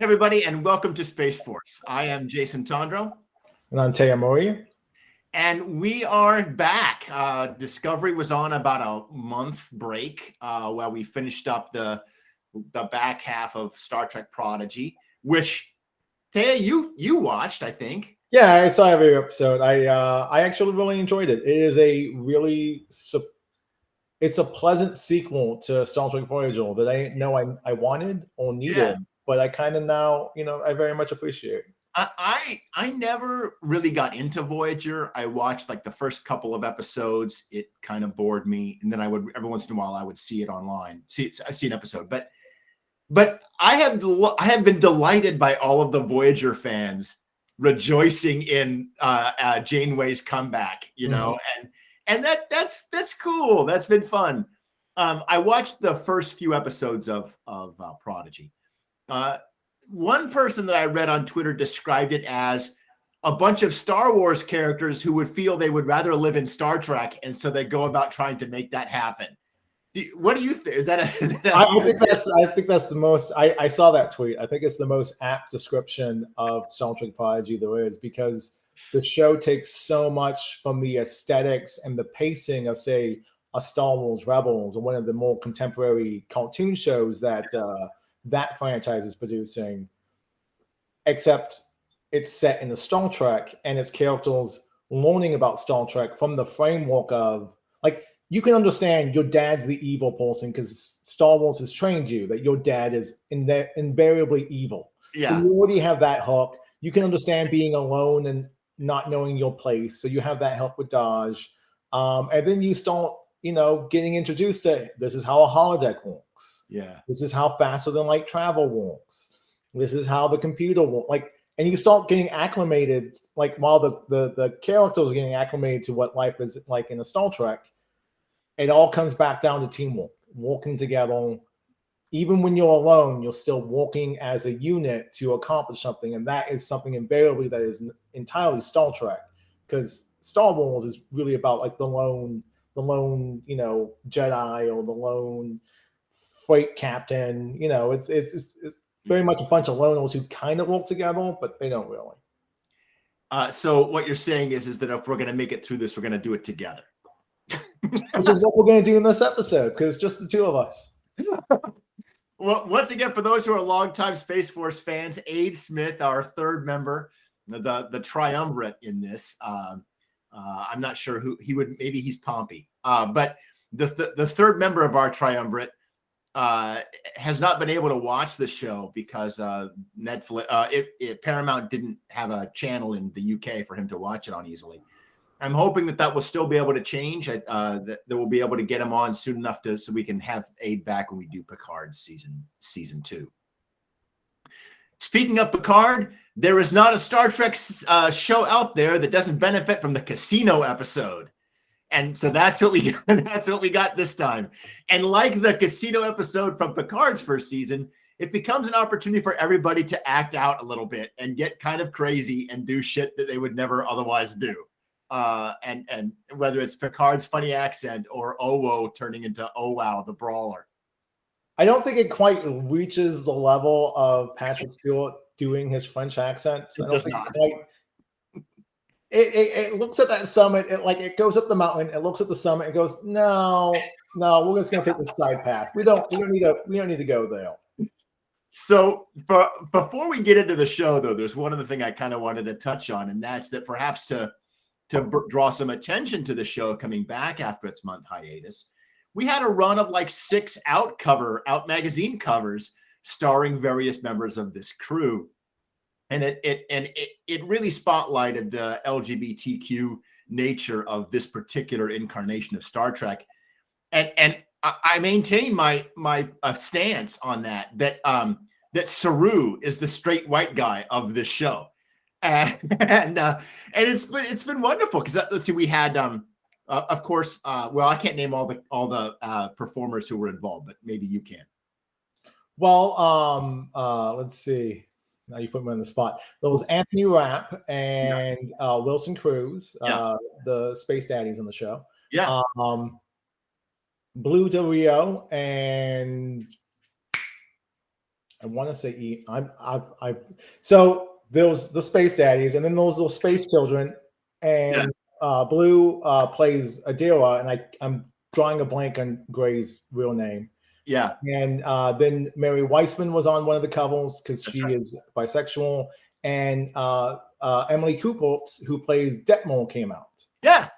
everybody, and welcome to Space Force. I am Jason Tondro. And I'm Taya Mori. And we are back. Discovery was on about a month break while we finished up the back half of Star Trek Prodigy, which, Taya, you watched, I think. Yeah, I saw every episode. I actually really enjoyed it. It is it's a pleasant sequel to Star Trek Voyager that I didn't know I wanted or needed, but I kind of now, I very much appreciate. I never really got into Voyager. I watched like the first couple of episodes. It kind of bored me, and then I would every once in a while I would see it online, see an episode. But I have been delighted by all of the Voyager fans rejoicing in Janeway's comeback. And that's cool. That's been fun. I watched the first few episodes of Prodigy. One person that I read on Twitter described it as a bunch of Star Wars characters who would feel they would rather live in Star Trek, and so they go about trying to make that happen. What do you think? I think that's the most. I saw that tweet. I think it's the most apt description of Star Trek Prodigy there is, because the show takes so much from the aesthetics and the pacing of, say, a Star Wars Rebels or one of the more contemporary cartoon shows that that franchise is producing, except it's set in the Star Trek and its characters learning about Star Trek from the framework of, like, you can understand your dad's the evil person because Star Wars has trained you that your dad is invariably evil. Yeah. So you already have that hook. You can understand being alone and not knowing your place. So you have that hook with Daj. And then you start, getting introduced to, this is how a holodeck works. Yeah. This is how faster than light travel works. This is how the computer works. And you start getting acclimated, while the characters are getting acclimated to what life is like in a Star Trek. It all comes back down to teamwork, working together. Even when you're alone, you're still working as a unit to accomplish something. And that is something invariably that is entirely Star Trek, because Star Wars is really about the lone, Jedi or the lone freight captain. It's very much a bunch of loners who kind of work together, but they don't really. So what you're saying is that if we're going to make it through this, we're going to do it together. Which is what we're going to do in this episode, because just the two of us. Well, once again, for those who are longtime Space Force fans, Ade Smith, our third member, the triumvirate in this. I'm not sure who he would. Maybe he's Pompey, but the third member of our triumvirate has not been able to watch the show because Netflix, Paramount didn't have a channel in the UK for him to watch it on easily. I'm hoping that will still be able to change. That we'll be able to get him on soon enough so we can have Ade back when we do Picard season 2. Speaking of Picard, there is not a Star Trek show out there that doesn't benefit from the casino episode, and so that's what we got this time. And like the casino episode from Picard's first season, it becomes an opportunity for everybody to act out a little bit and get kind of crazy and do shit that they would never otherwise do. And whether it's Picard's funny accent or Owo turning into Oh Wow, the Brawler. I don't think it quite reaches the level of Patrick Stewart doing his French accent. It does not. It looks at that summit, it goes up the mountain, it looks at the summit, it goes, no, we're just gonna take the side path. We don't need to go there. So before we get into the show, though, there's one other thing I kind of wanted to touch on, and that's that perhaps to draw some attention to the show coming back after its month hiatus, we had a run of 6 Out magazine covers starring various members of this crew, and it really spotlighted the LGBTQ nature of this particular incarnation of Star Trek, and I maintain my stance on that Saru is the straight white guy of this show. And it's been wonderful because let's see, we had of course I can't name all the performers who were involved, but maybe you can. Well, let's see. Now you put me on the spot. There was Anthony Rapp and Wilson Cruz, the Space Daddies on the show. Yeah. Blue Del Rio and I want to say so there was the Space Daddies, and then those little space children, and Blue plays Adira, and I'm drawing a blank on Gray's real name. Yeah. And then Mary Weissman was on one of the covers because she is bisexual, and Emily Cooper, who plays Detmol, came out. Yeah.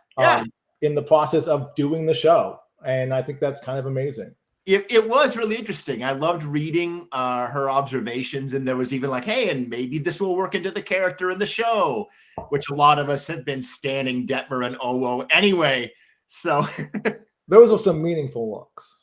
In the process of doing the show, and I think that's kind of amazing. It was really interesting. I loved reading her observations, and there was even like, hey, and maybe this will work into the character in the show, which a lot of us have been standing Detmer and Owo anyway. So those are some meaningful looks.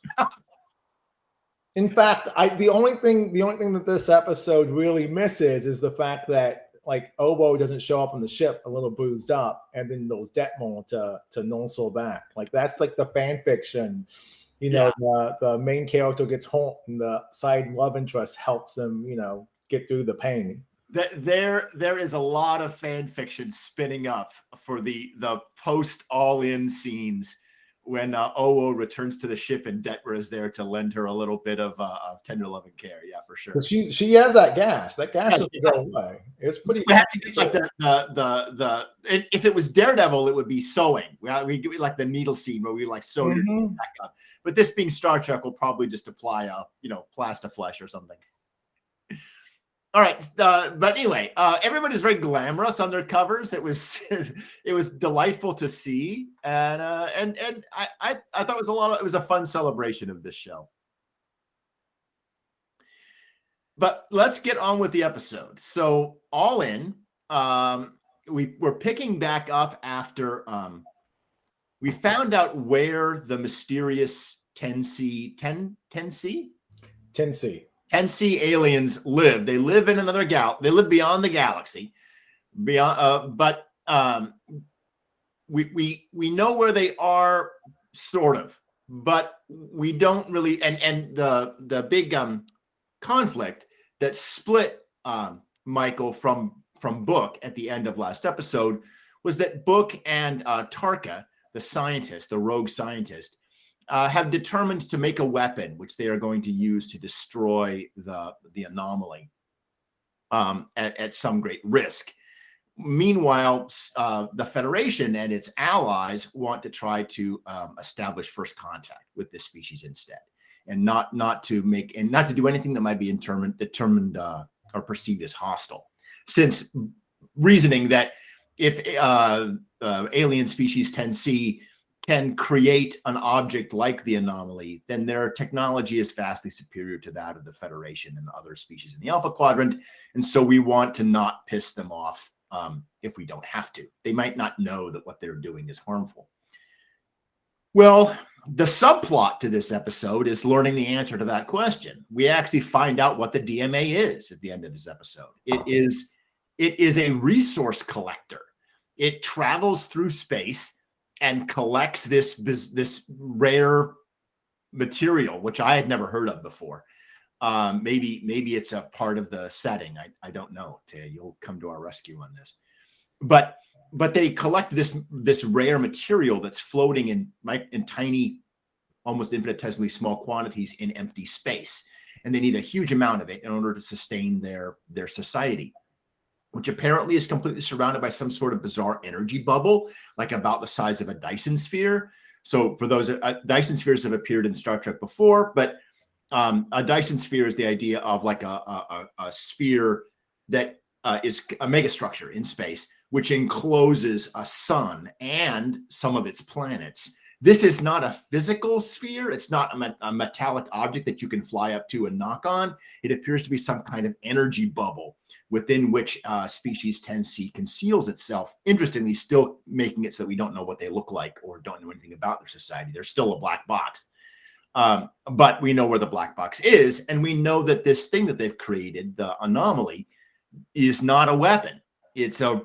In fact, the only thing that this episode really misses is the fact that like Owo doesn't show up on the ship a little boozed up, and then those Detmol to nuzzle back. Like that's like the fan fiction. You know, the main character gets home and the side love interest helps him, get through the pain. There is a lot of fan fiction spinning up for the post all-in scenes when Owo returns to the ship and Detmer is there to lend her a little bit of tender love and care. Yeah, for sure. But she has that gash. That gash doesn't go away. It's pretty. We have to get like the if it was Daredevil, it would be sewing. We do like the needle scene where we like sew your back up. But this being Star Trek, we'll probably just apply a plastiflesh or something. All right, but anyway, everybody's very glamorous on their covers. It was delightful to see, and I thought it was a fun celebration of this show. But let's get on with the episode. So all in, we're picking back up after we found out where the mysterious 10C aliens live. They live in another they live beyond the galaxy. But we know where they are, sort of, but we don't really. And the big conflict that split Michael from Book at the end of last episode was that Book and Tarka, the rogue scientist, have determined to make a weapon which they are going to use to destroy the anomaly at some great risk. Meanwhile, the Federation and its allies want to try to establish first contact with this species instead, and not to do anything that might be determined or perceived as hostile, since reasoning that if alien species 10C can create an object like the anomaly, then their technology is vastly superior to that of the Federation and other species in the Alpha Quadrant. And so we want to not piss them off if we don't have to. They might not know that what they're doing is harmful. Well, the subplot to this episode is learning the answer to that question. We actually find out what the DMA is at the end of this episode. It is a resource collector. It travels through space and collects this rare material, which I had never heard of before. Maybe it's a part of the setting. I don't know. Taya, you'll come to our rescue on this. But they collect this rare material that's floating in tiny, almost infinitesimally small quantities in empty space, and they need a huge amount of it in order to sustain their society, which apparently is completely surrounded by some sort of bizarre energy bubble, like about the size of a Dyson sphere. So for those, Dyson spheres have appeared in Star Trek before, but a Dyson sphere is the idea of like a sphere that is a megastructure in space, which encloses a sun and some of its planets. This is not a physical sphere. It's not a metallic object that you can fly up to and knock on. It appears to be some kind of energy bubble within which species 10C conceals itself. Interestingly, still making it so that we don't know what they look like or don't know anything about their society. They're still a black box. But we know where the black box is, and we know that this thing that they've created, the anomaly, is not a weapon. It's a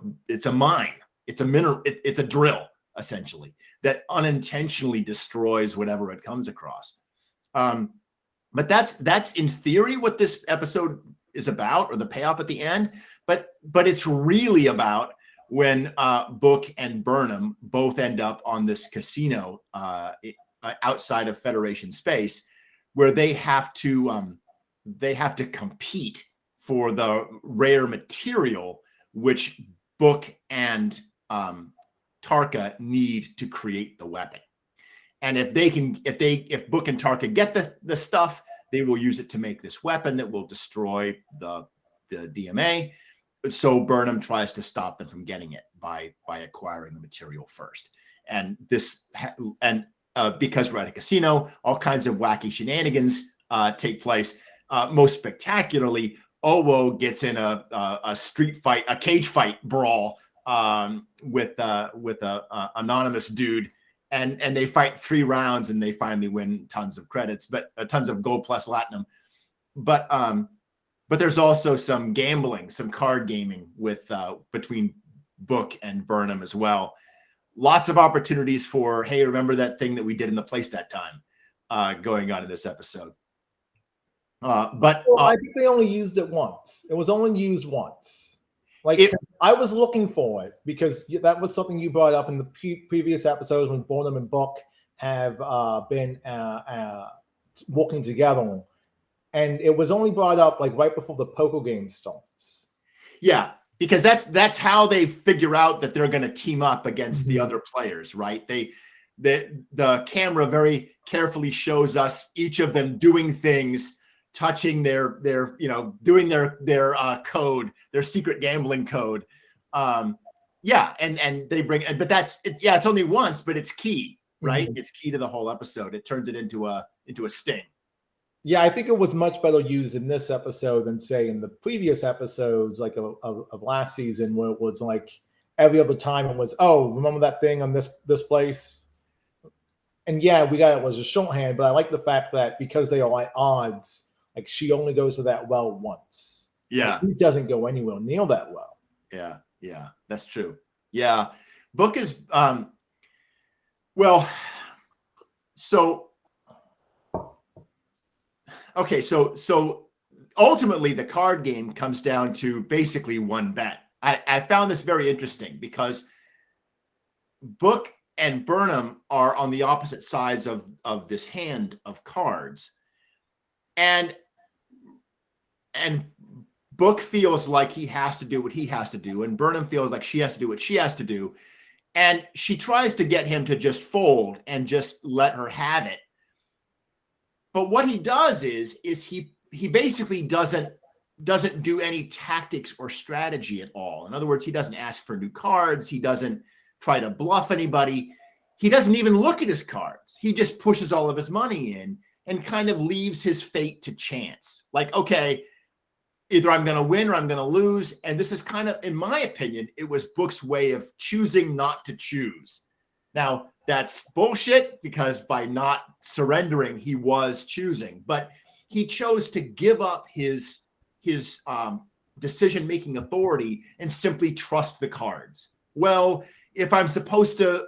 mine. It's a mineral. It's a drill, essentially, that unintentionally destroys whatever it comes across. But that's in theory what this episode is about, or the payoff at the end. But it's really about when Book and Burnham both end up on this casino outside of Federation space, where they have to they have to compete for the rare material which Book and Tarka need to create the weapon. And if Book and Tarka get the stuff, they will use it to make this weapon that will destroy the DMA. So Burnham tries to stop them from getting it by acquiring the material first. And because we're at a casino, all kinds of wacky shenanigans take place. Most spectacularly, Owo gets in a street fight, a cage fight brawl with a anonymous dude, and they fight 3 rounds and they finally win tons of credits, but tons of gold plus platinum. But there's also some gambling, some card gaming with between Book and Burnham as well. Lots of opportunities for, hey, remember that thing that we did in the place that time, going on in this episode. But I think they only used it once. It was only used once. I was looking for it because that was something you brought up in the previous episodes when Burnham and Book have been working together, and it was only brought up like right before the poker game starts. Yeah, because that's how they figure out that they're going to team up against the other players, right? The camera very carefully shows us each of them doing things, touching their doing their code, their secret gambling code. And they bring, but it's only once, but it's key, right? It's key to the whole episode. It turns it into a sting. Yeah, I think it was much better used in this episode than say in the previous episodes, like of last season, where it was like every other time it was, oh, remember that thing on this place? And yeah, we got it was a shorthand, but I like the fact that because they are at odds, like she only goes to that well once. Yeah. Like, he doesn't go anywhere near that well. Yeah, that's true. Yeah. Book is so ultimately the card game comes down to basically one bet. I found this very interesting because Book and Burnham are on the opposite sides of this hand of cards. And Book feels like he has to do what he has to do, and Burnham feels like she has to do what she has to do. And she tries to get him to just fold and just let her have it. But what he does is he basically doesn't do any tactics or strategy at all. In other words, he doesn't ask for new cards. He doesn't try to bluff anybody. He doesn't even look at his cards. He just pushes all of his money in and kind of leaves his fate to chance. Like, okay, either I'm going to win or I'm going to lose. And this is kind of, in my opinion, it was Book's way of choosing not to choose. Now, that's bullshit because by not surrendering, he was choosing. But he chose to give up his decision-making authority and simply trust the cards. Well, if I'm supposed to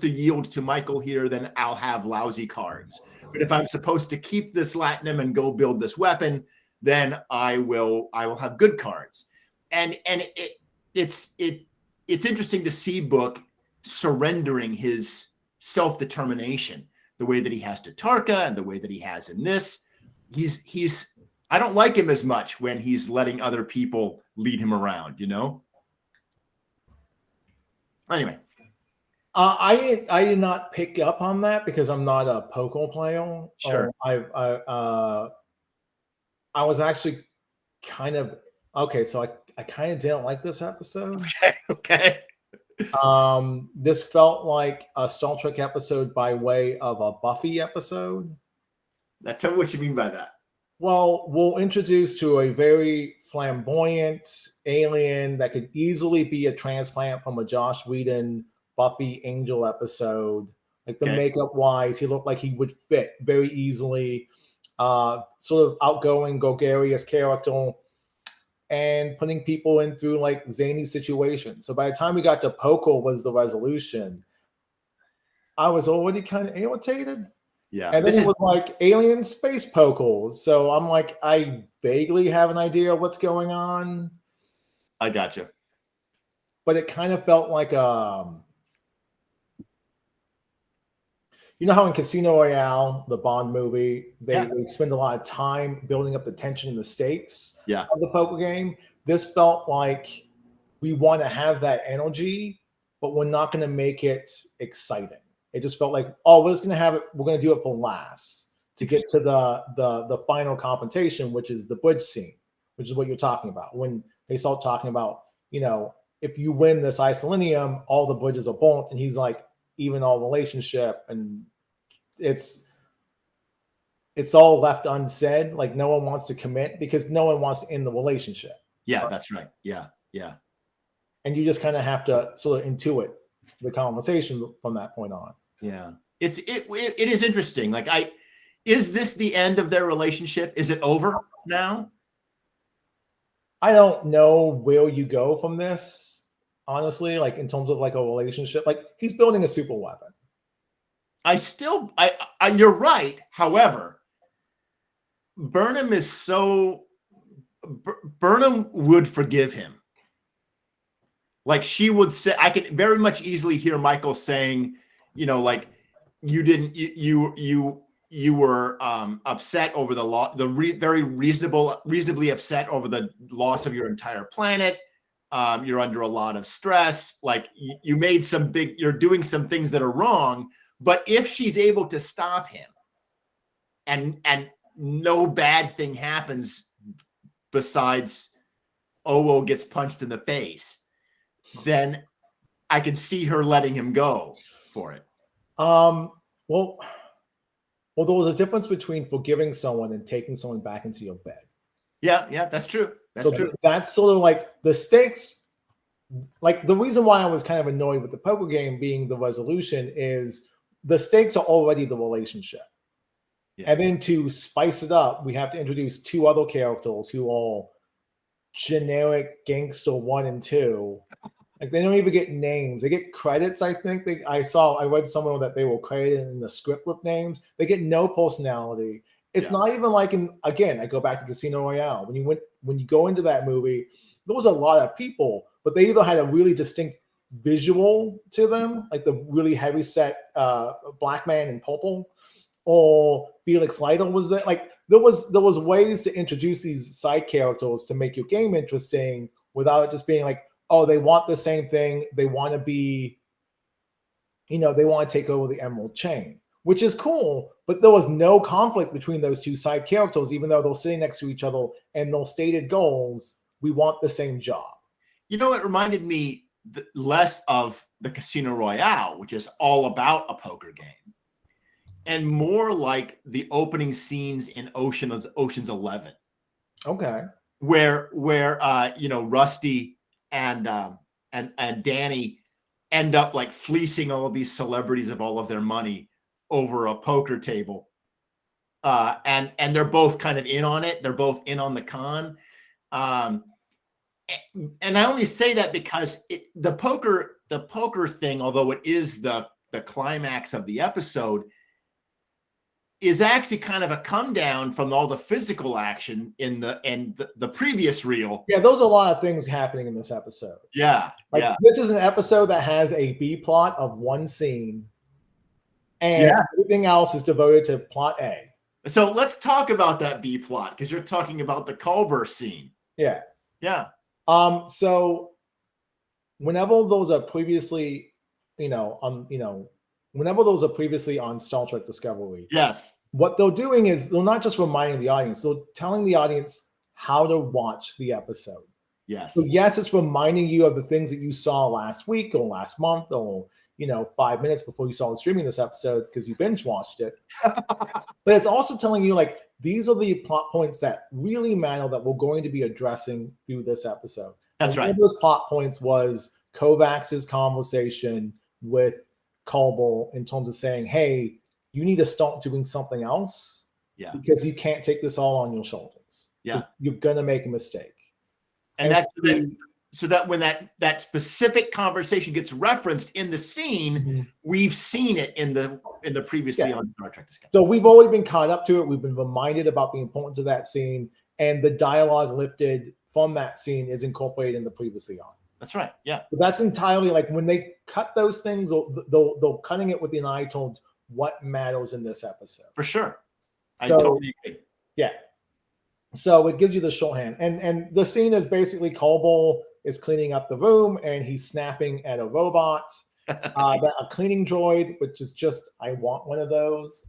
yield to Michael here, then I'll have lousy cards. But if I'm supposed to keep this latinum and go build this weapon, then I will have good cards. And it's interesting to see Book surrendering his self-determination, the way that he has to Tarka and the way that he has in this. He's I don't like him as much when he's letting other people lead him around, you know? Anyway. I did not pick up on that because I'm not a poker player. Sure. I was actually kind of okay. So I kind of didn't like this episode. Okay. This felt like a Star Trek episode by way of a Buffy episode. Now tell me what you mean by that. Well, we're introduced to a very flamboyant alien that could easily be a transplant from a Joss Whedon Buffy Angel episode. Like the makeup wise, he looked like he would fit very easily. Sort of outgoing, gregarious character, and putting people in through like zany situations. So by the time we got to poker was the resolution, I was already kind of irritated. Yeah. And then it was like alien space poker. So I'm like, I vaguely have an idea of what's going on. I gotcha. But it kind of felt like you know how in Casino Royale, the Bond movie, Yeah. they spend a lot of time building up the tension and the stakes Yeah. of the poker game. This felt like we want to have that energy, but we're not going to make it exciting. It just felt like, oh, we're just going to have it. We're going to do it for laughs to get to the final confrontation, which is the bridge scene, which is what you're talking about. When they start talking about, if you win this Isolinium, all the bridges are burnt, and he's like, even our relationship, and it's all left unsaid. Like no one wants to commit because no one wants to end the relationship. Yeah, that's right. Yeah. And you just kind of have to sort of intuit the conversation from that point on. Yeah. It is interesting. Like is this the end of their relationship? Is it over now? I don't know where you go from this, honestly, like in terms of like a relationship. Like he's building a super weapon. You're right. However, Burnham would forgive him. Like she would say, I can very much easily hear Michael saying, like you were upset over the loss, very reasonably upset over the loss of your entire planet. You're under a lot of stress. Like you made you're doing some things that are wrong. But if she's able to stop him and no bad thing happens besides Owo gets punched in the face, then I could see her letting him go for it. Well, there was a difference between forgiving someone and taking someone back into your bed. Yeah, that's true. That's true. That's sort of like the stakes. Like the reason why I was kind of annoyed with the poker game being the resolution is the stakes are already the relationship. Yeah. And then to spice it up, we have to introduce two other characters who are generic gangster 1 and 2. Like they don't even get names. They get credits, I think. I read somewhere that they were credited in the script with names. They get no personality. It's not even like again, I go back to Casino Royale. When you go into that movie, there was a lot of people, but they either had a really distinct visual to them, like the really heavy set black man in purple, or Felix Leiter was there. Like there was ways to introduce these side characters to make your game interesting without it just being like, oh, they want the same thing. They want to be, they want to take over the Emerald Chain, which is cool. But there was no conflict between those two side characters, even though they're sitting next to each other and their stated goals. We want the same job. It reminded me less of the Casino Royale, which is all about a poker game, and more like the opening scenes in Ocean's 11. Okay. Where Rusty and Danny end up like fleecing all of these celebrities of all of their money over a poker table. And they're both kind of in on it. They're both in on the con. And I only say that because the poker thing, although it is the climax of the episode, is actually kind of a come down from all the physical action in the previous reel. Yeah, there's a lot of things happening in this episode. Yeah. This is an episode that has a B plot of one scene, and everything else is devoted to plot A. So let's talk about that B plot, because you're talking about the Culber scene. Yeah. So whenever those are previously, whenever those are previously on Star Trek Discovery, yes, what they're doing is they're not just reminding the audience, they're telling the audience how to watch the episode. Yes. So yes, it's reminding you of the things that you saw last week or last month or 5 minutes before you saw the streaming this episode because you binge watched it. But it's also telling you like these are the plot points that really matter that we're going to be addressing through this episode. That's right. One of those plot points was Kovacs's conversation with Culber in terms of saying, hey, you need to start doing something else because you can't take this all on your shoulders. You're going to make a mistake. And that's so that when that specific conversation gets referenced in the scene, we've seen it in the previously on Star Trek Discovery. So we've already been caught up to it. We've been reminded about the importance of that scene, and the dialogue lifted from that scene is incorporated in the previously on. That's right. Yeah. But that's entirely like when they cut those things, they're cutting it with an eye towards what matters in this episode. For sure. I So totally agree. yeah. So it gives you the shorthand. And the scene is basically Colbul is cleaning up the room and he's snapping at a robot, a cleaning droid, which is just, I want one of those.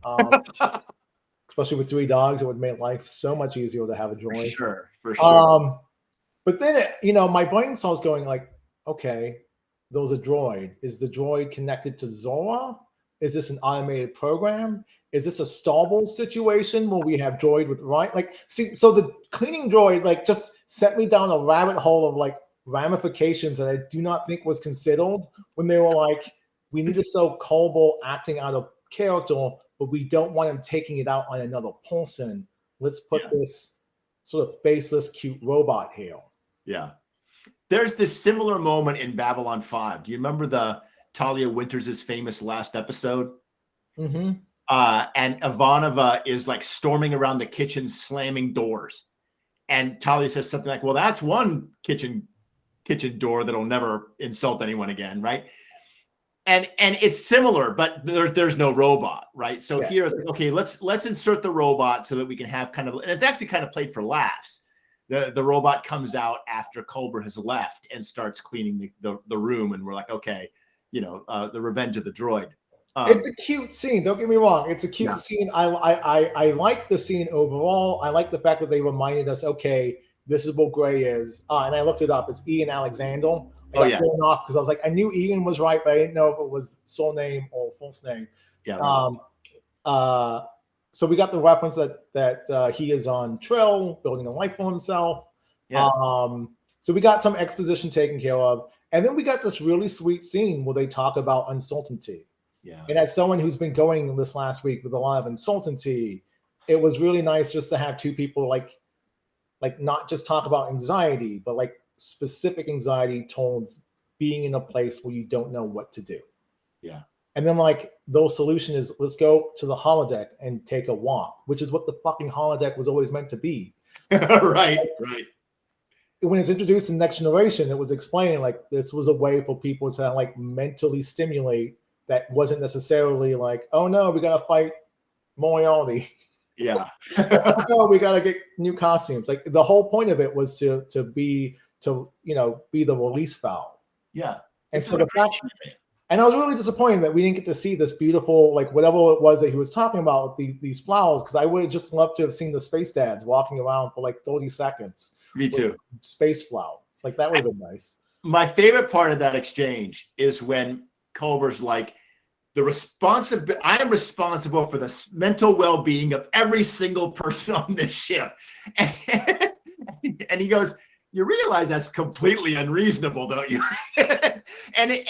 Especially with 3 dogs, it would make life so much easier to have a droid. For sure. But then, my brain starts going like, okay, there's a droid. Is the droid connected to Zora? Is this an automated program? Is this a Star Wars situation where we have droid with right? Like, see, so the cleaning droid like just sent me down a rabbit hole of like ramifications that I do not think was considered when they were like, we need to show Colbul acting out of character, but we don't want him taking it out on another person. Let's put this sort of faceless, cute robot here. Yeah. There's this similar moment in Babylon 5. Do you remember the Talia Winters' famous last episode? Mm-hmm. And Ivanova is like storming around the kitchen, slamming doors. And Talia says something like, well, that's one kitchen door that'll never insult anyone again, right? And it's similar, but there's no robot, right? So here it's like, okay, let's insert the robot so that we can have kind of, and it's actually kind of played for laughs. The robot comes out after Culber has left and starts cleaning the room, and we're like, okay, the revenge of the droid. It's a cute scene. Don't get me wrong. It's a cute scene. I like the scene overall. I like the fact that they reminded us, okay, this is what Gray is. And I looked it up. It's Ian Alexander. I got thrown off because I was like, I knew Ian was right, but I didn't know if it was surname or false name. Yeah. Right. So we got the reference that he is on Trill, building a life for himself. Yeah. So we got some exposition taken care of. And then we got this really sweet scene where they talk about uncertainty. Yeah. And as someone who's been going this last week with a lot of uncertainty, it was really nice just to have 2 people like not just talk about anxiety, but like specific anxiety towards being in a place where you don't know what to do. Yeah. And then like the solution is let's go to the holodeck and take a walk, which is what the fucking holodeck was always meant to be. Right. When it's introduced in Next Generation, it was explained like this was a way for people to like mentally stimulate that wasn't necessarily like, oh no, we gotta fight Moriarty. Yeah. Oh, we gotta get new costumes. Like the whole point of it was to be the release valve. Yeah. And so the fact, and I was really disappointed that we didn't get to see this beautiful, like whatever it was that he was talking about with these flowers, because I would have just loved to have seen the space dads walking around for like 30 seconds. Me too. Space flowers. Like that would have been nice. My favorite part of that exchange is when Culber's like, I am responsible for the mental well-being of every single person on this ship. And he goes, you realize that's completely unreasonable, don't you? and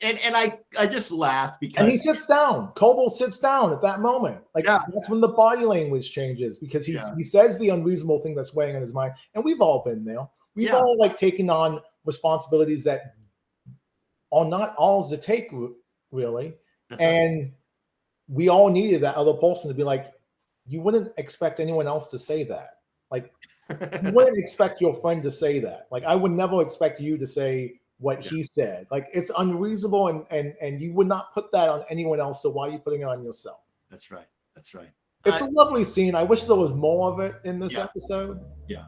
I just laughed because. And he sits down. Colbul sits down at that moment. Like that's when the body language changes because he says the unreasonable thing that's weighing on his mind. And we've all been there. We've all like taken on responsibilities that are not ours to take, really. And we all needed that other person to be like, you wouldn't expect anyone else to say that. Like, you wouldn't expect your friend to say that. Like, I would never expect you to say what he said. Like, it's unreasonable, and you would not put that on anyone else. So why are you putting it on yourself? That's right. It's a lovely scene. I wish there was more of it in this episode. Yeah.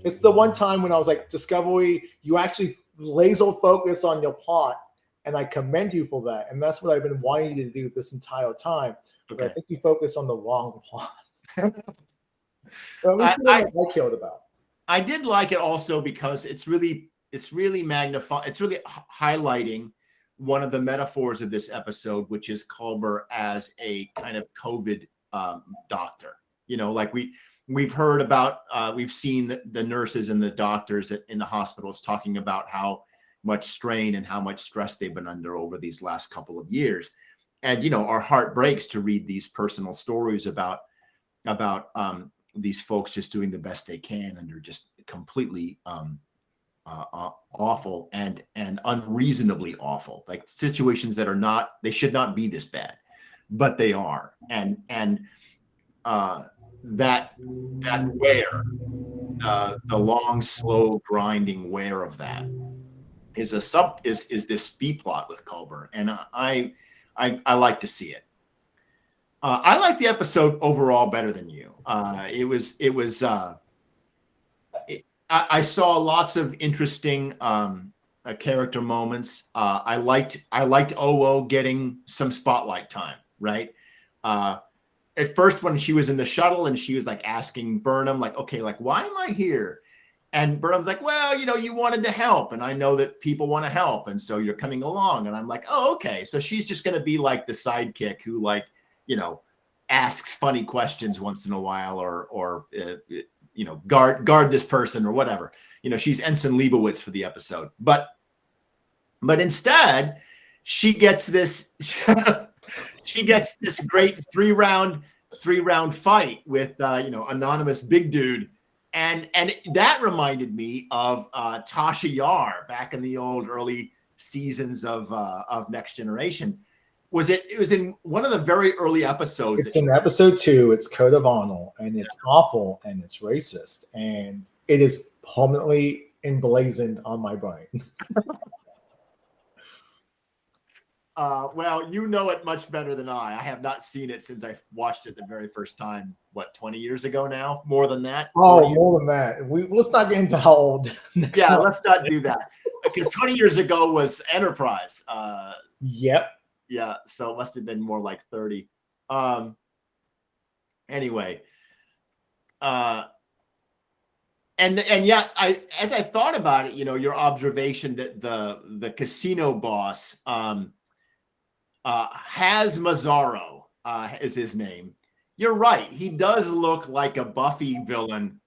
It's the one time when I was like, Discovery, you actually laser focus on your plot. And I commend you for that. And that's what I've been wanting you to do this entire time. But I think you focused on the wrong plot. At least I cared about. I did like it also because it's really magnifying. It's really highlighting one of the metaphors of this episode, which is Culber as a kind of COVID doctor. Like we've heard about, we've seen the nurses and the doctors in the hospitals talking about how much strain and how much stress they've been under over these last couple of years. And, our heart breaks to read these personal stories about these folks just doing the best they can under just completely awful and unreasonably awful, like situations that they should not be this bad, but they are. And that wear, the long, slow grinding wear of that is this B plot with Culber, and I like to see it. I like the episode overall better than you. I saw lots of interesting character moments. I liked Oo getting some spotlight time, right? At first, when she was in the shuttle and she was like asking Burnham, like, okay, like, why am I here? And Burnham's like, well, you wanted to help, and I know that people want to help, and so you're coming along. And I'm like, oh, okay. So she's just going to be like the sidekick who, like, asks funny questions once in a while, or guard this person or whatever. She's Ensign Leibowitz for the episode, but instead she gets this great three round fight with anonymous big dude. And that reminded me of Tasha Yar back in the old early seasons of Next Generation. It was in one of the very early episodes. It's in episode 2. It's Code of Honor, and it's awful, and it's racist, and it is permanently emblazoned on my brain. Well, you know it much better than I. I have not seen it since I watched it the very first time. What, 20 years ago now? More than that? Oh, more than that. Let's not get into how old. Yeah, let's not do that. Because 20 years ago was Enterprise. Yep. Yeah, so it must have been more like 30. Anyway. And yeah, as I thought about it, your observation that the casino boss has Mazzaro is his name. You're right. He does look like a Buffy villain,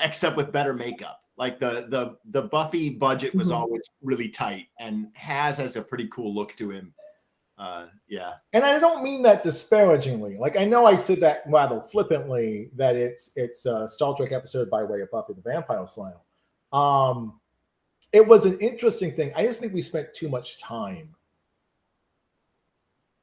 except with better makeup. Like the Buffy budget was always really tight, and has a pretty cool look to him. Yeah. And I don't mean that disparagingly. Like, I know I said that rather flippantly, that it's a Star Trek episode by way of Buffy the Vampire Slayer. It was an interesting thing. I just think we spent too much time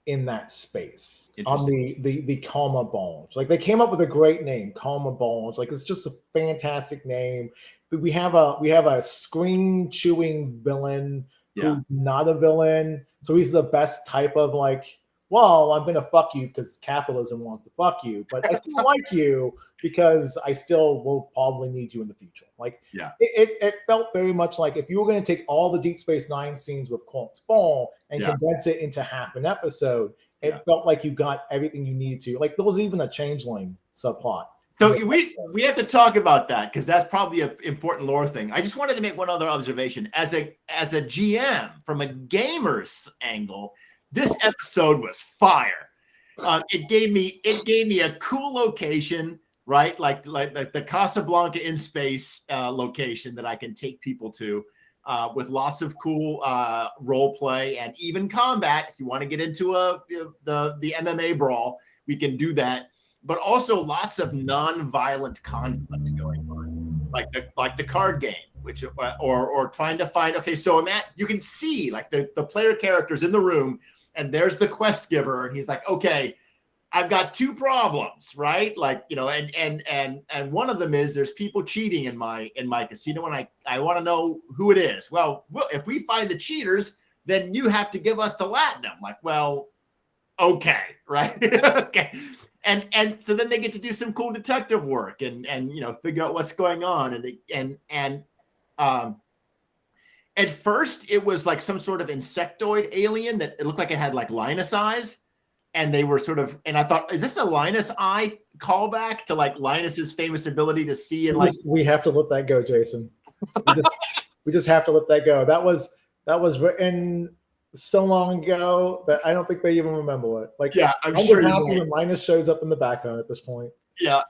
in that space on the Karma Bones. Like, they came up with a great name, Karma Bones. Like, it's just a fantastic name. We have a screen chewing villain who's not a villain. So he's the best type of, like, well, I'm gonna fuck you because capitalism wants to fuck you, but I still like you because I still will probably need you in the future. Like, it felt very much like if you were going to take all the Deep Space Nine scenes with Quark's Ball and condense it into half an episode, it felt like you got everything you needed to. Like, there was even a changeling subplot. So we have to talk about that because that's probably an important lore thing. I just wanted to make one other observation. As a GM, from a gamer's angle, this episode was fire. It gave me a cool location, right? Like the Casablanca in space location that I can take people to, with lots of cool role play and even combat. If you want to get into the MMA brawl, we can do that. But also lots of non-violent conflict going on, like the card game, which or trying to find. Okay, so in that you can see like the player characters in the room, and there's the quest giver, and he's like, okay, I've got two problems, right? Like, and one of them is there's people cheating in my casino, and I want to know who it is. Well, if we find the cheaters, then you have to give us the latinum. Like, well, okay, right? Okay. And so then they get to do some cool detective work and figure out what's going on. And at first it was like some sort of insectoid alien that it looked like it had like Linus eyes, and they were sort of. And I thought, is this a Linus eye callback to like Linus's famous ability to see and like? We have to let that go, Jason. We just have to let that go. That was written so long ago that I don't think they even remember it. Like, I'm sure just happy when Linus shows up in the background at this point. Yeah.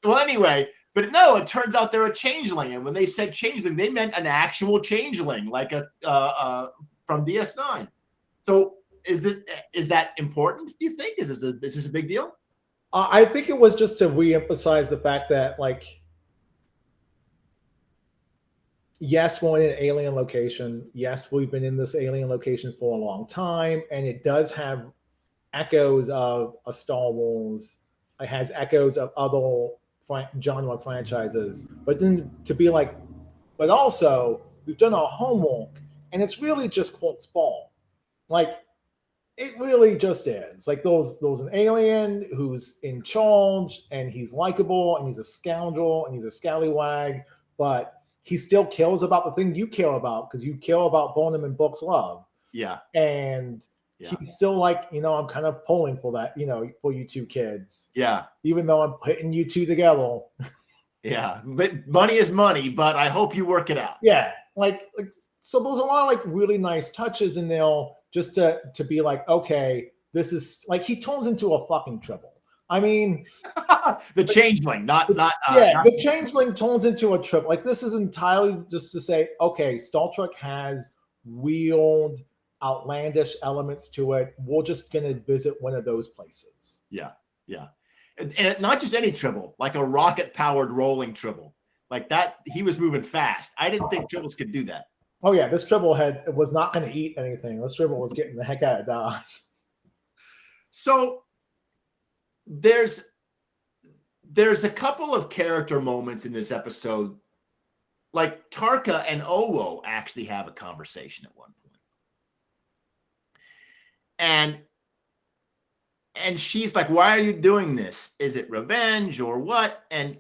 Well, anyway, but no, it turns out they're a changeling, and when they said changeling, they meant an actual changeling, like a from DS9. So is that important? Do you think is this a big deal? I think it was just to reemphasize the fact that, like, yes, we're in an alien location. Yes, we've been in this alien location for a long time, and it does have echoes of a Star Wars. It has echoes of other genre franchises. But then to be like, but also we've done our homework, and it's really just Quark's Ball. Like, It really just is. Like there's an alien who's in charge and he's likable and he's a scoundrel and he's a scallywag, but he still cares about the thing you care about because you care about Burnham and Book's love. Yeah. And Yeah. he's still like, I'm kind of pulling for that, for you two kids. Yeah. Even though I'm putting you two together. Yeah. But money is money, but I hope you work it out. Yeah. Like so there's a lot of like really nice touches in there just to be like, okay, this is like he turns into a fucking triple. I mean, the changeling, not the changeling turns into a triple. Like this is entirely just to say, okay, Star Trek has weird, outlandish elements to it. We're just gonna visit one of those places. Yeah, yeah, and not just any Tribble, like a rocket-powered rolling Tribble, like that. He was moving fast. I didn't think Tribbles could do that. Oh yeah, this Tribble was not going to eat anything. This Tribble was getting the heck out of Dodge. So there's a couple of character moments in this episode, like Tarka and Owo actually have a conversation at one point, and she's like, "Why are you doing this? Is it revenge or what?" And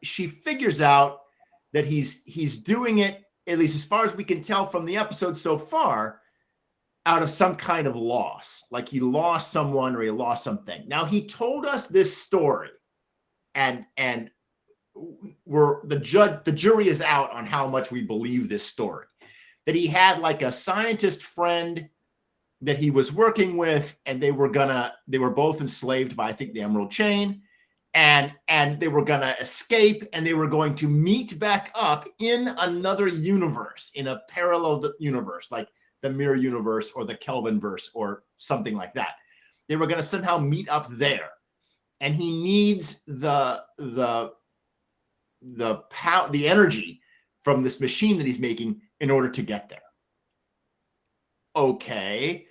she figures out that he's doing it, at least as far as we can tell from the episode so far, out of some kind of loss. Like he lost someone or he lost something. Now he told us this story, and the jury is out on how much we believe this story. That he had like a scientist friend that he was working with, and they were both enslaved by, I think, the Emerald Chain. And they were going to escape, and they were going to meet back up in another universe, in a parallel universe, like the Mirror Universe or the Kelvinverse or something like that. They were going to somehow meet up there, and he needs the power, the energy from this machine that he's making in order to get there. Okay.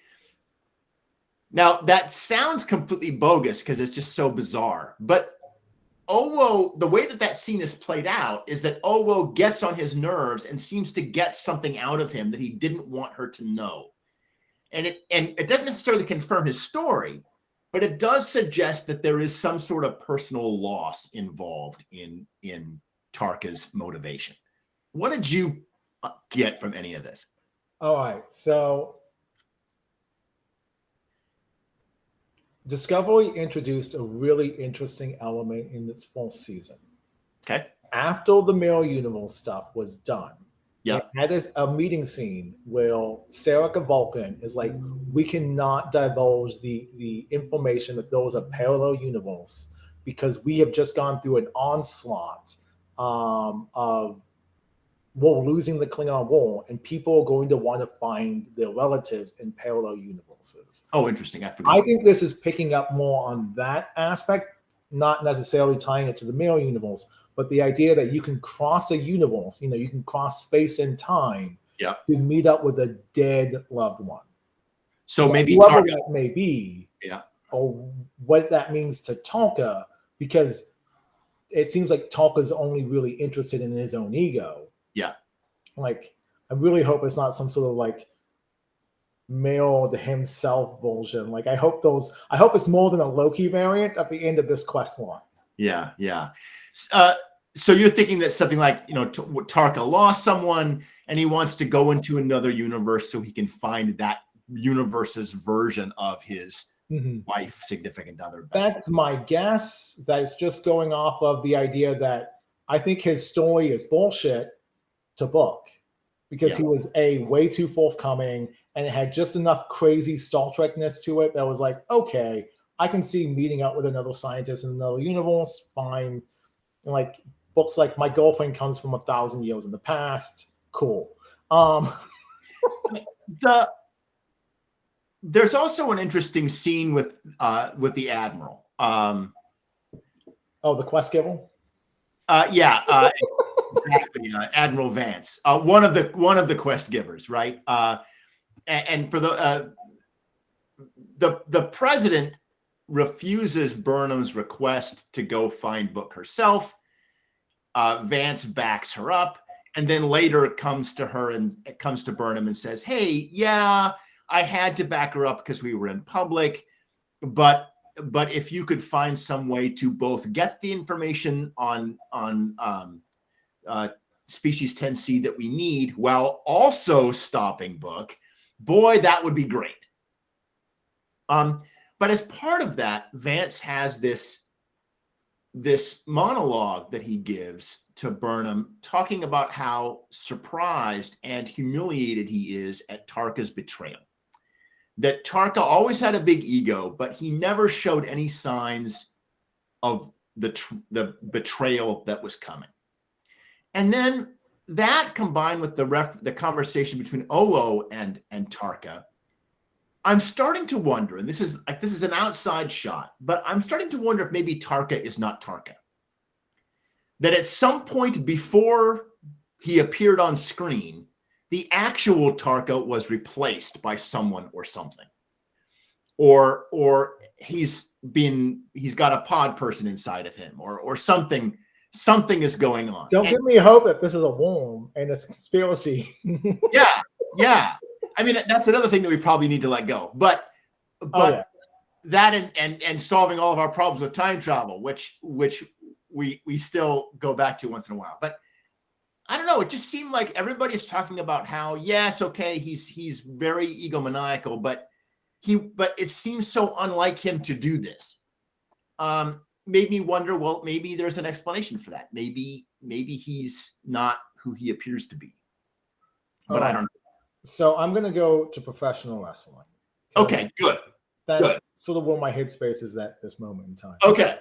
Now, that sounds completely bogus because it's just so bizarre. But Owo, the way that scene is played out is that Owo gets on his nerves and seems to get something out of him that he didn't want her to know. And it doesn't necessarily confirm his story, but it does suggest that there is some sort of personal loss involved in Tarka's motivation. What did you get from any of this? All right, so Discovery introduced a really interesting element in its first season. Okay. After the Mirror Universe stuff was done, yeah, it had a meeting scene where Sarika Vulcan is like, we cannot divulge the information that there was a parallel universe because we have just gone through an onslaught of losing the Klingon War, and people are going to want to find their relatives in parallel universes. Oh, interesting. I think this is picking up more on that aspect, not necessarily tying it to the Mirror Universe, but the idea that you can cross a universe, you can cross space and time to meet up with a dead loved one. So maybe whoever that may be, yeah, or what that means to Tarka, because it seems like Tarka's only really interested in his own ego. Yeah. Like, I really hope it's not some sort of like male to himself version. Like, I hope it's more than a Loki variant at the end of this quest line. Yeah, yeah. So you're thinking that something like, Tarka lost someone and he wants to go into another universe so he can find that universe's version of his wife, significant other. That's my guess. That's just going off of the idea that I think his story is bullshit to book because he was way too forthcoming, and it had just enough crazy Star Trek-ness to it that was like, okay, I can see meeting up with another scientist in another universe, fine. And like books like My Girlfriend Comes from 1,000 Years in the Past, cool. There's also an interesting scene with the Admiral. The quest giver? Exactly, Admiral Vance, one of the quest givers, right? And for the president refuses Burnham's request to go find Book herself. Vance backs her up, and then later comes to Burnham and says, "Hey, yeah, I had to back her up because we were in public, but if you could find some way to both get the information on species 10C that we need while also stopping Book, boy, that would be great. But as part of that, Vance has this monologue that he gives to Burnham, talking about how surprised and humiliated he is at Tarka's betrayal. That Tarka always had a big ego, but he never showed any signs of the betrayal that was coming. And then that combined with the conversation between Owo and Tarka, I'm starting to wonder, and this is an outside shot, but I'm starting to wonder if maybe Tarka is not Tarka. That at some point before he appeared on screen, the actual Tarka was replaced by someone or something. Or he's got a pod person inside of him, or something is going on. Don't give me hope that this is a worm and it's a conspiracy. Yeah. I mean, that's another thing that we probably need to let go. But that and solving all of our problems with time travel, which we still go back to once in a while. But I don't know. It just seemed like everybody's talking about how, yes, okay, he's very egomaniacal, but it seems so unlike him to do this. Made me wonder, well, maybe there's an explanation for that. Maybe he's not who he appears to be. But I don't know. So I'm going to go to professional wrestling. Okay, good. That's sort of where my headspace is at this moment in time. Okay.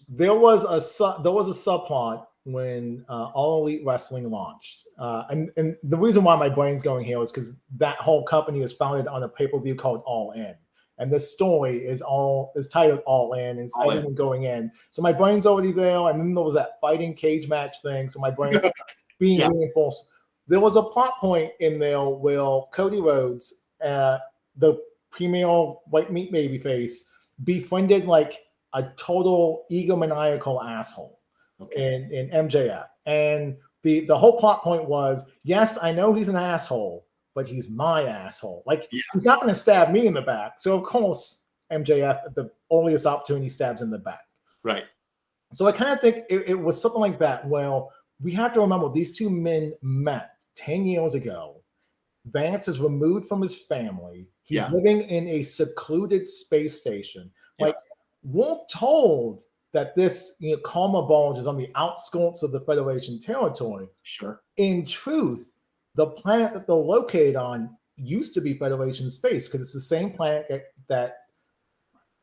There was a subplot when All Elite Wrestling launched, and the reason why my brain's going here is because that whole company is founded on a pay-per-view called All In, and this story is titled All In, and it's everyone going in. So my brain's already there, and then there was that fighting cage match thing. So my brain's being reinforced. There was a plot point in there where Cody Rhodes, the premier white meat babyface, befriended like a total egomaniacal asshole in MJF. And the whole plot point was, yes, I know he's an asshole, but he's my asshole. Like, he's not going to stab me in the back. So, of course, MJF, at the earliest opportunity, stabs in the back. Right. So I kind of think it was something like that. Well, we have to remember these two men met 10 years ago. Vance is removed from his family. He's living in a secluded space station. Like, we're told that this Karma Bulge is on the outskirts of the Federation territory. Sure. In truth, the planet that they're located on used to be Federation space, because it's the same planet that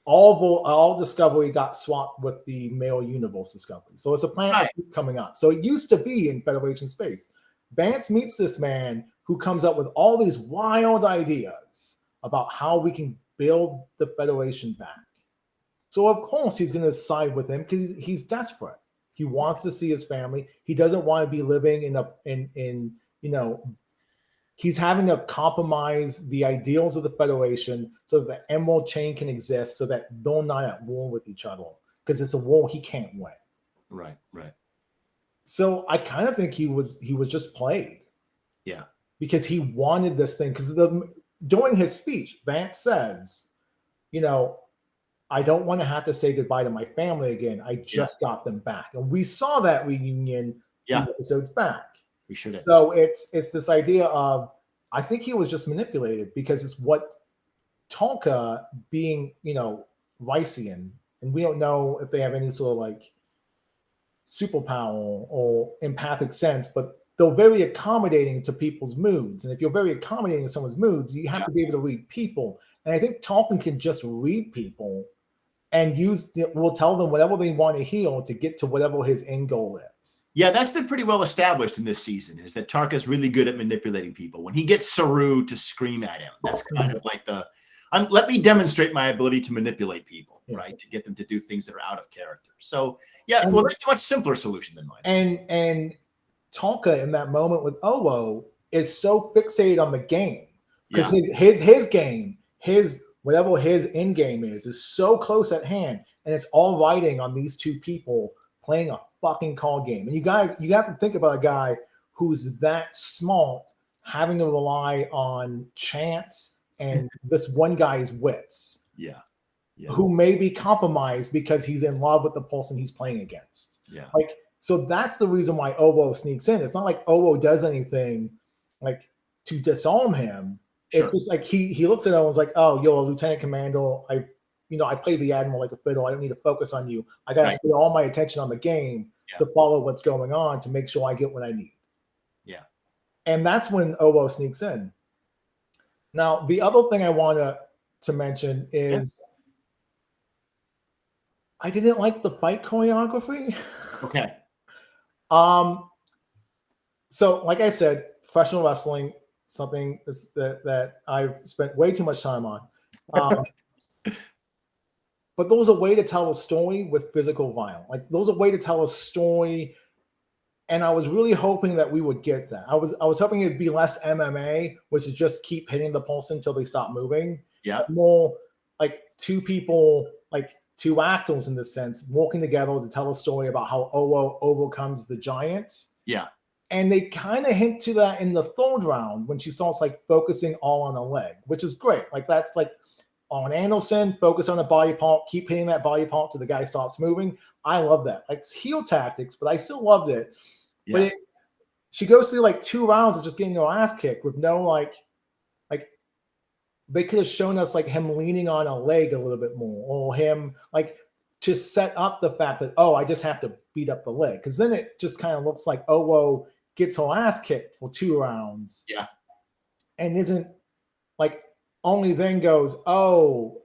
all Discovery got swapped with the Male Universe Discovery. So it's a planet that keeps coming up. So it used to be in Federation space. Vance meets this man who comes up with all these wild ideas about how we can build the Federation back. So of course he's going to side with him because he's desperate. He wants to see his family. He doesn't want to be living he's having to compromise the ideals of the Federation so that the Emerald Chain can exist, so that they're not at war with each other, because it's a war he can't win. Right. So I kind of think he was just played. Yeah. Because he wanted this thing. Because during his speech, Vance says, I don't want to have to say goodbye to my family again. I just got them back. And we saw that reunion episodes back. We should have. So it's this idea of, I think he was just manipulated, because it's what Tonka being, Rycian, and we don't know if they have any sort of like superpower or empathic sense, but they're very accommodating to people's moods. And if you're very accommodating to someone's moods, you have to be able to read people. And I think Tolkien can just read people and will tell them whatever they want to hear to get to whatever his end goal is. Yeah, that's been pretty well established in this season, is that Tarka's really good at manipulating people. When he gets Saru to scream at him, that's kind of like let me demonstrate my ability to manipulate people, right? To get them to do things that are out of character. So, that's a much simpler solution than mine. And Tonka in that moment with Owo is so fixated on the game, because his game, whatever his end game is so close at hand, and it's all riding on these two people playing a fucking card game. And you have to think about a guy who's that smart having to rely on chance and this one guy's wits, Yeah. who may be compromised because he's in love with the person he's playing against. Yeah. Like, so that's the reason why Owo sneaks in. It's not like Owo does anything like to disarm him. It's just like he looks at him and is like, oh, you're a lieutenant commander. I play the admiral like a fiddle. I don't need to focus on you. I got to put all my attention on the game to follow what's going on to make sure I get what I need. Yeah. And that's when Owo sneaks in. Now, the other thing I want to mention is I didn't like the fight choreography. Okay. So like I said, professional wrestling, something that I've spent way too much time on. But there was a way to tell a story with physical violence. Like there was a way to tell a story, and I was really hoping that we would get that. I was hoping it'd be less MMA, which is just keep hitting the person until they stop moving. Yeah. More like two people, like two actors in this sense, working together to tell a story about how Owo overcomes the giant. Yeah. And they kind of hint to that in the third round when she starts like focusing all on a leg, which is great. Like that's like on Anderson, focus on the body part, keep hitting that body part till the guy starts moving. I love that. Like it's heel tactics, but I still loved it. Yeah. But she goes through like 2 rounds of just getting her ass kicked with no like they could have shown us like him leaning on a leg a little bit more, or him like to set up the fact that, oh, I just have to beat up the leg. Because then it just kind of looks like Owo gets her ass kicked for 2 rounds. Yeah. And isn't like only then goes, oh,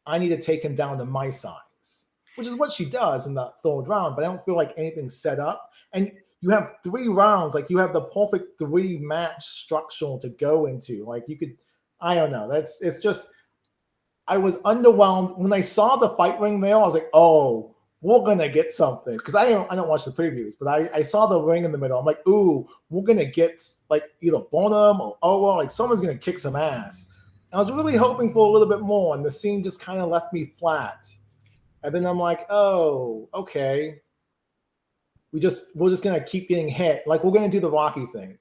I need to take him down to my size, which is what she does in the third round. But I don't feel like anything's set up. And you have 3 rounds, like you have the perfect 3 match structure to go into. Like you could, I don't know. It's just, I was underwhelmed when I saw the fight ring there. I was like, oh, we're gonna get something, because I don't watch the previews, but I saw the ring in the middle. I'm like, ooh, we're gonna get like either Bonham or Owo, like someone's gonna kick some ass. I was really hoping for a little bit more, and the scene just kind of left me flat. And then I'm like, oh, okay. We're just gonna keep getting hit. Like we're gonna do the Rocky thing.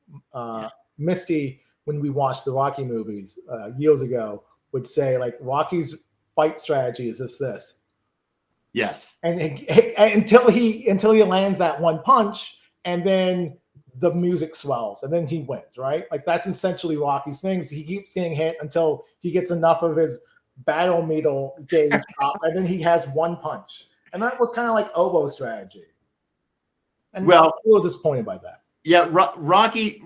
Misty, when we watched the Rocky movies years ago, would say like Rocky's fight strategy is this. Yes. And until he lands that one punch, and then the music swells, and then he wins, right? Like that's essentially Rocky's things. He keeps getting hit until he gets enough of his battle meter gauge up, and then he has one punch. And that was kind of like Owo's strategy. And well, I'm a little disappointed by that. Yeah, Rocky's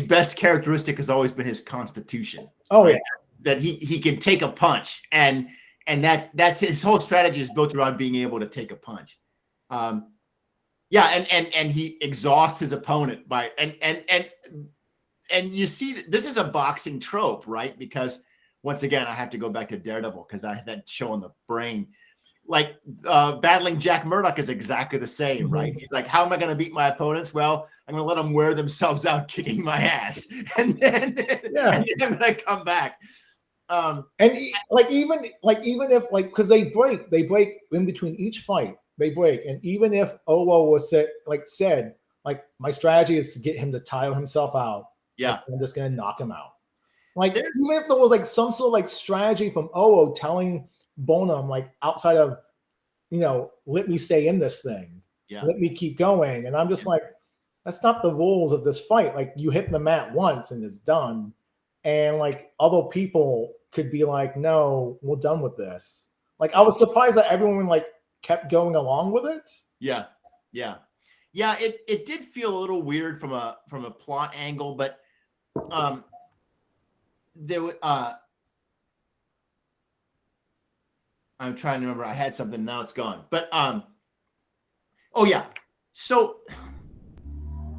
best characteristic has always been his constitution. Oh, right? That he can take a punch, and that's his whole strategy is built around being able to take a punch. Yeah, and he exhausts his opponent by and you see this is a boxing trope, right? Because once again, I have to go back to Daredevil because I had that show on the brain. Like battling Jack Murdoch is exactly the same, right? He's like, how am I going to beat my opponents? Well, I'm going to let them wear themselves out kicking my ass, and then I'm going to come back. And even if because they break in between each fight, they break, and even if Owo was said my strategy is to get him to tire himself out. Yeah, I'm just going to knock him out. Like even if there was like some sort of like strategy from Owo telling Bonham, like outside of, let me stay in this thing. Yeah. Let me keep going. And I'm just like, that's not the rules of this fight. Like you hit the mat once and it's done. And like other people could be like, no, we're done with this. Like I was surprised that everyone like kept going along with it. Yeah. Yeah. Yeah. It did feel a little weird from a plot angle, but there would I'm trying to remember. I had something. Now it's gone. But oh yeah. So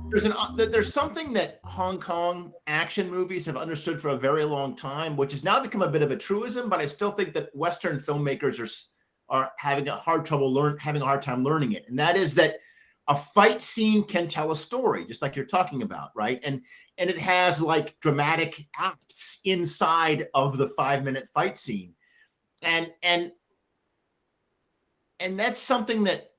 there's something that Hong Kong action movies have understood for a very long time, which has now become a bit of a truism. But I still think that Western filmmakers are having a hard time learning it, and that is that a fight scene can tell a story, just like you're talking about, right? And it has like dramatic acts inside of the 5-minute fight scene, and that's something that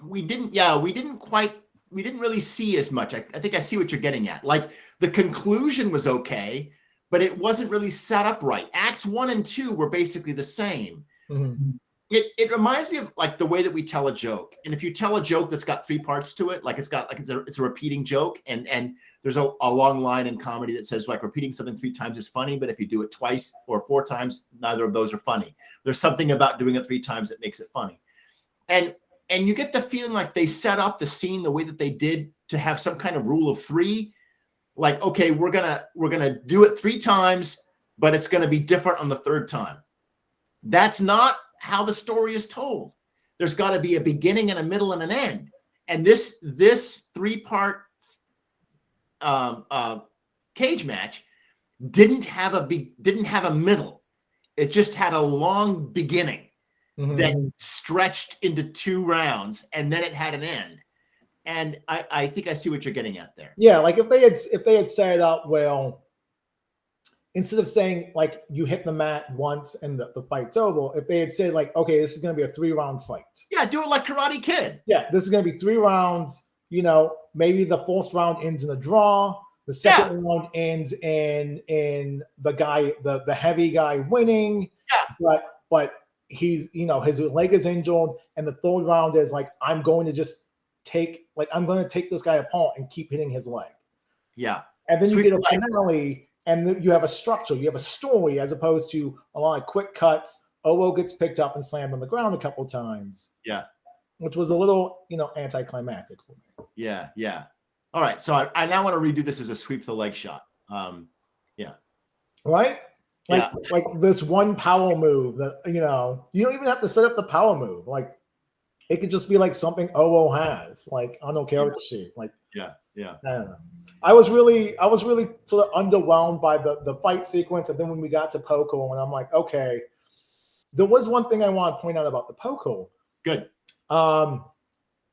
we didn't quite didn't really see as much. I think I see what you're getting at. Like the conclusion was okay, but it wasn't really set up right. Acts 1 and 2 were basically the same. Mm-hmm. It reminds me of like the way that we tell a joke. And if you tell a joke that's got 3 parts to it, like it's a repeating joke, and there's a long line in comedy that says like repeating something 3 times is funny, but if you do it twice or 4 times, neither of those are funny. There's something about doing it 3 times that makes it funny. And you get the feeling like they set up the scene the way that they did to have some kind of rule of 3. Like, okay, we're gonna do it 3 times, but it's gonna be different on the 3rd time. That's not how the story is told. There's got to be a beginning and a middle and an end. And this 3-part cage match didn't have a middle. It just had a long beginning that stretched into 2 rounds, and then it had an end. And I think I see what you're getting at there. Yeah, like if they had set it up well, instead of saying like you hit the mat once and the fight's over, if they had said like, okay, this is going to be a 3-round fight. Yeah, do it like Karate Kid. Yeah, this is going to be 3 rounds. You know, maybe the first round ends in a draw. The second round ends in the heavy guy winning. Yeah. But he's, you know, his leg is injured, and the 3rd round is like, I'm going to take this guy apart and keep hitting his leg. Yeah. And then you get a finale. And you have a structure, you have a story, as opposed to a lot of quick cuts. Owo gets picked up and slammed on the ground a couple of times. Yeah. Which was a little, anticlimactic for me. Yeah, yeah. All right. So I now want to redo this as a sweep the leg shot. Yeah. Right? Like this one power move that, you don't even have to set up the power move. Like it could just be like something Owo has, like on no character sheet. Like, yeah. I don't know. I was really sort of underwhelmed by the fight sequence, and then when we got to Poco, and I'm like, okay. There was one thing I want to point out about the Poco. Good.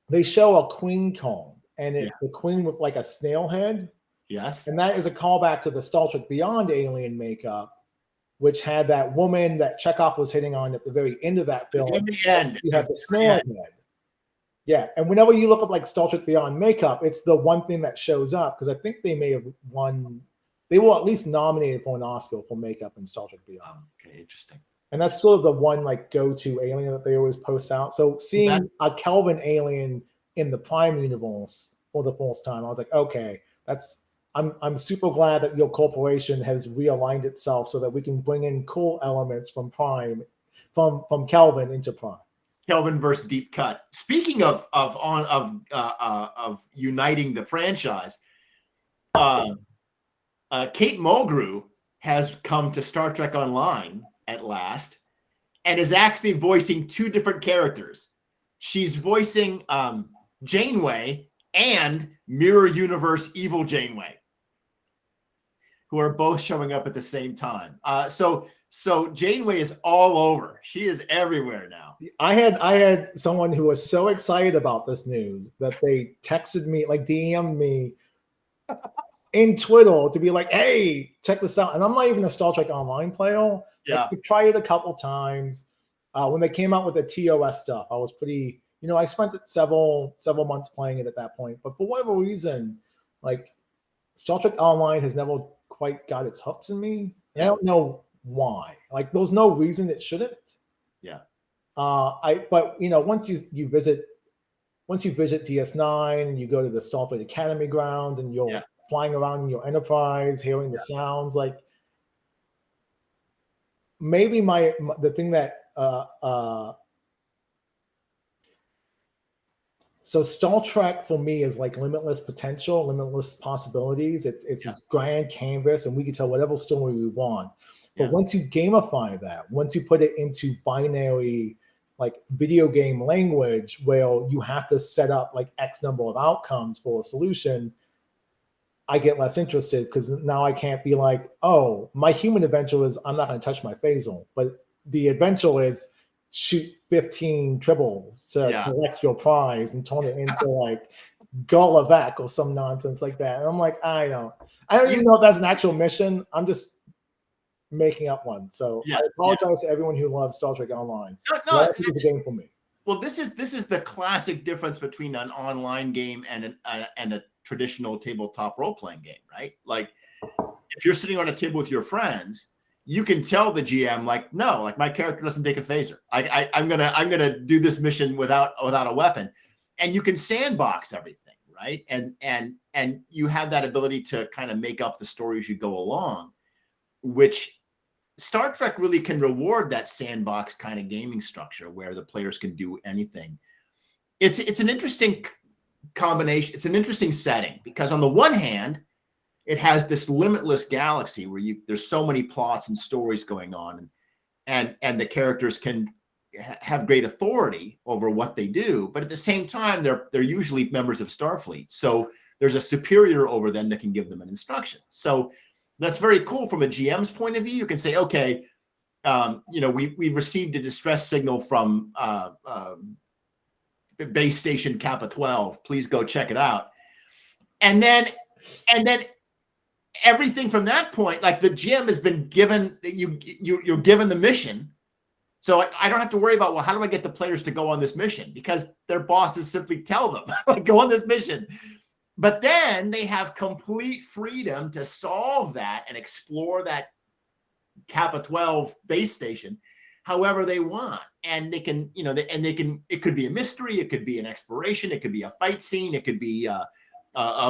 They show a queen cone, and it's the queen with like a snail head. Yes. And that is a callback to the Star Trek Beyond alien makeup, which had that woman that Chekhov was hitting on at the very end of that film. In the end, you have the snail head. Yeah, and whenever you look up like Star Trek Beyond makeup, it's the one thing that shows up, because I think they may have won. They were at least nominated for an Oscar for makeup in Star Trek Beyond. Okay, interesting. And that's sort of the one like go-to alien that they always post out. So seeing a Kelvin alien in the Prime universe for the first time, I was like, okay, I'm super glad that your corporation has realigned itself so that we can bring in cool elements from Prime, from Kelvin into Prime. Kelvin versus Deep Cut. Speaking of uniting the franchise, Kate Mulgrew has come to Star Trek Online at last, and is actually voicing 2 different characters. She's voicing Janeway and Mirror Universe Evil Janeway, who are both showing up at the same time. So Janeway is all over. She is everywhere now. I had someone who was so excited about this news that they texted me, like DM'd me in Twitter to be like, hey, check this out. And I'm not even a Star Trek Online player. Yeah. I tried it a couple times. When they came out with the TOS stuff, I was pretty, I spent several months playing it at that point. But for whatever reason, like Star Trek Online has never quite got its hooks in me. And I don't know why. Like there's no reason it shouldn't. Yeah. But once you visit DS9 and you go to the Starfleet Academy grounds and you're flying around in your Enterprise, hearing the sounds, like maybe the thing that so Star Trek for me is like limitless potential, limitless possibilities. It's this grand canvas, and we can tell whatever story we want. But once you gamify that, once you put it into binary, like video game language, where you have to set up like X number of outcomes for a solution, I get less interested, because now I can't be like, oh, my human adventure is I'm not going to touch my phasal, but the adventure is shoot 15 triples to collect your prize and turn it into like Gullivac or some nonsense like that. And I'm like, I don't even know if that's an actual mission. I'm just making up one. So I apologize to everyone who loves Star Trek Online. No, I think it's a game for me. Well, this is the classic difference between an online game and a traditional tabletop role playing game, right? Like, if you're sitting on a table with your friends, you can tell the GM, like, no, like my character doesn't take a phaser. I'm gonna do this mission without a weapon, and you can sandbox everything, right? And you have that ability to kind of make up the story as you go along, which Star Trek really can reward that sandbox kind of gaming structure where the players can do anything. It's an interesting combination. It's an interesting setting because on the one hand, it has this limitless galaxy where there's so many plots and stories going on, and the characters can have great authority over what they do. But at the same time, they're usually members of Starfleet, so there's a superior over them that can give them an instruction. So that's very cool from a GM's point of view. You can say, okay, we received a distress signal from base station Kappa 12. Please go check it out. And then everything from that point, like the GM has been given, you're given the mission. So I don't have to worry about, well, how do I get the players to go on this mission? Because their bosses simply tell them, like, go on this mission. But then they have complete freedom to solve that and explore that Kappa 12 base station however they want. And they can, it could be a mystery, it could be an exploration, it could be a fight scene, it could be a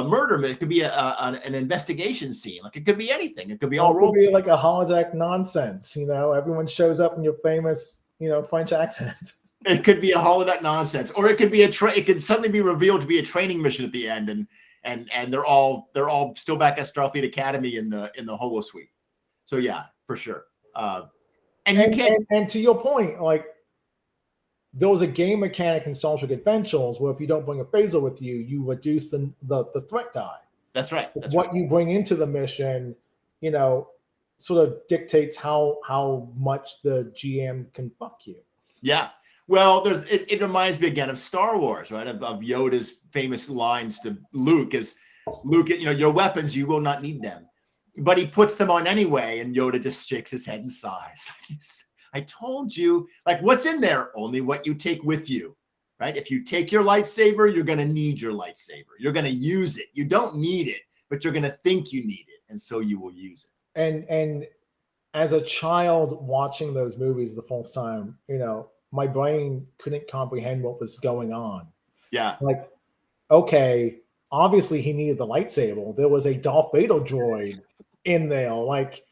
murder, it could be an investigation scene. Like, it could be anything. It could be all It could be like a holodeck nonsense. Everyone shows up in your famous, French accent. It could be a holodeck nonsense, or it could be it could suddenly be revealed to be a training mission at the end, and they're all still back at Starfleet Academy in the holosuite. So yeah, for sure. And to your point, like, there was a game mechanic in Star Trek Adventures where if you don't bring a phaser with you, you reduce the threat die. That's right. What you bring into the mission, sort of dictates how much the GM can fuck you. Yeah. Well, it reminds me again of Star Wars, right? Of Yoda's famous lines to Luke is, Luke, your weapons, you will not need them. But he puts them on anyway, and Yoda just shakes his head and sighs. I told you, like, what's in there? Only what you take with you, right? If you take your lightsaber, you're going to need your lightsaber. You're going to use it. You don't need it, but you're going to think you need it, and so you will use it. And as a child watching those movies the first time, my brain couldn't comprehend what was going on. Yeah. Like, okay, obviously he needed the lightsaber. There was a Darth Vader droid in there. Like,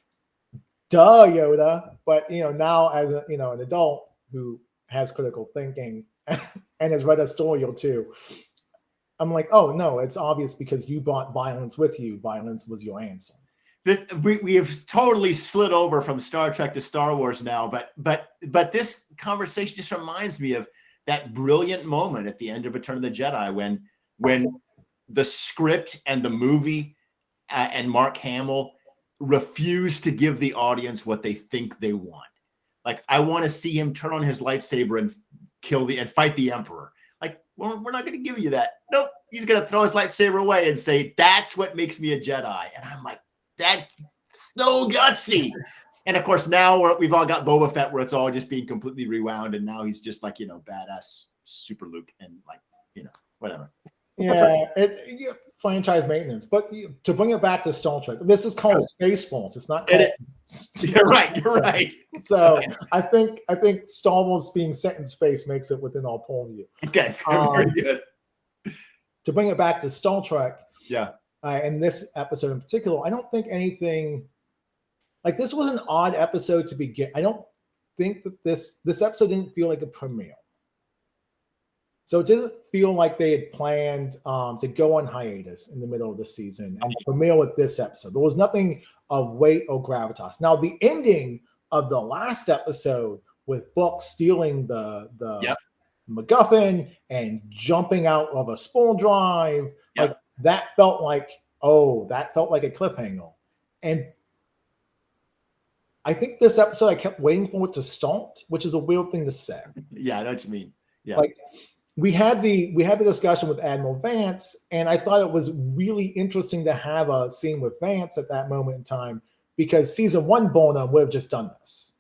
duh, Yoda. But, now as an adult who has critical thinking and has read a story or two, I'm like, oh, no, it's obvious because you brought violence with you. Violence was your answer. We have totally slid over from Star Trek to Star Wars now, but this conversation just reminds me of that brilliant moment at the end of Return of the Jedi when the script and the movie and Mark Hamill refuse to give the audience what they think they want. Like, I want to see him turn on his lightsaber and fight the Emperor. Like, well, we're not going to give you that. Nope, he's going to throw his lightsaber away and say, "That's what makes me a Jedi." And I'm like, that's so gutsy. And of course, now we've all got Boba Fett, where it's all just being completely rewound, and now he's just like, badass Super Luke, and like, whatever. Yeah, franchise maintenance. But to bring it back to Star Trek, this is called Space Force. It's not called. You're right. So I think Star Wars being set in space makes it within our purview. Okay, very good. To bring it back to Star Trek, yeah. And this episode in particular, I don't think anything like this was an odd episode to begin. I don't think that this episode didn't feel like a premiere. So it doesn't feel like they had planned to go on hiatus in the middle of the season and premiere with this episode. There was nothing of weight or gravitas. Now, the ending of the last episode with Book stealing the MacGuffin and jumping out of a spawn drive, like that felt like a cliffhanger. And I think this episode, I kept waiting for it to start, which is a weird thing to say. Yeah, I know what you mean. Yeah. Like, we had the discussion with Admiral Vance, and I thought it was really interesting to have a scene with Vance at that moment in time, because season 1 Bono would have just done this.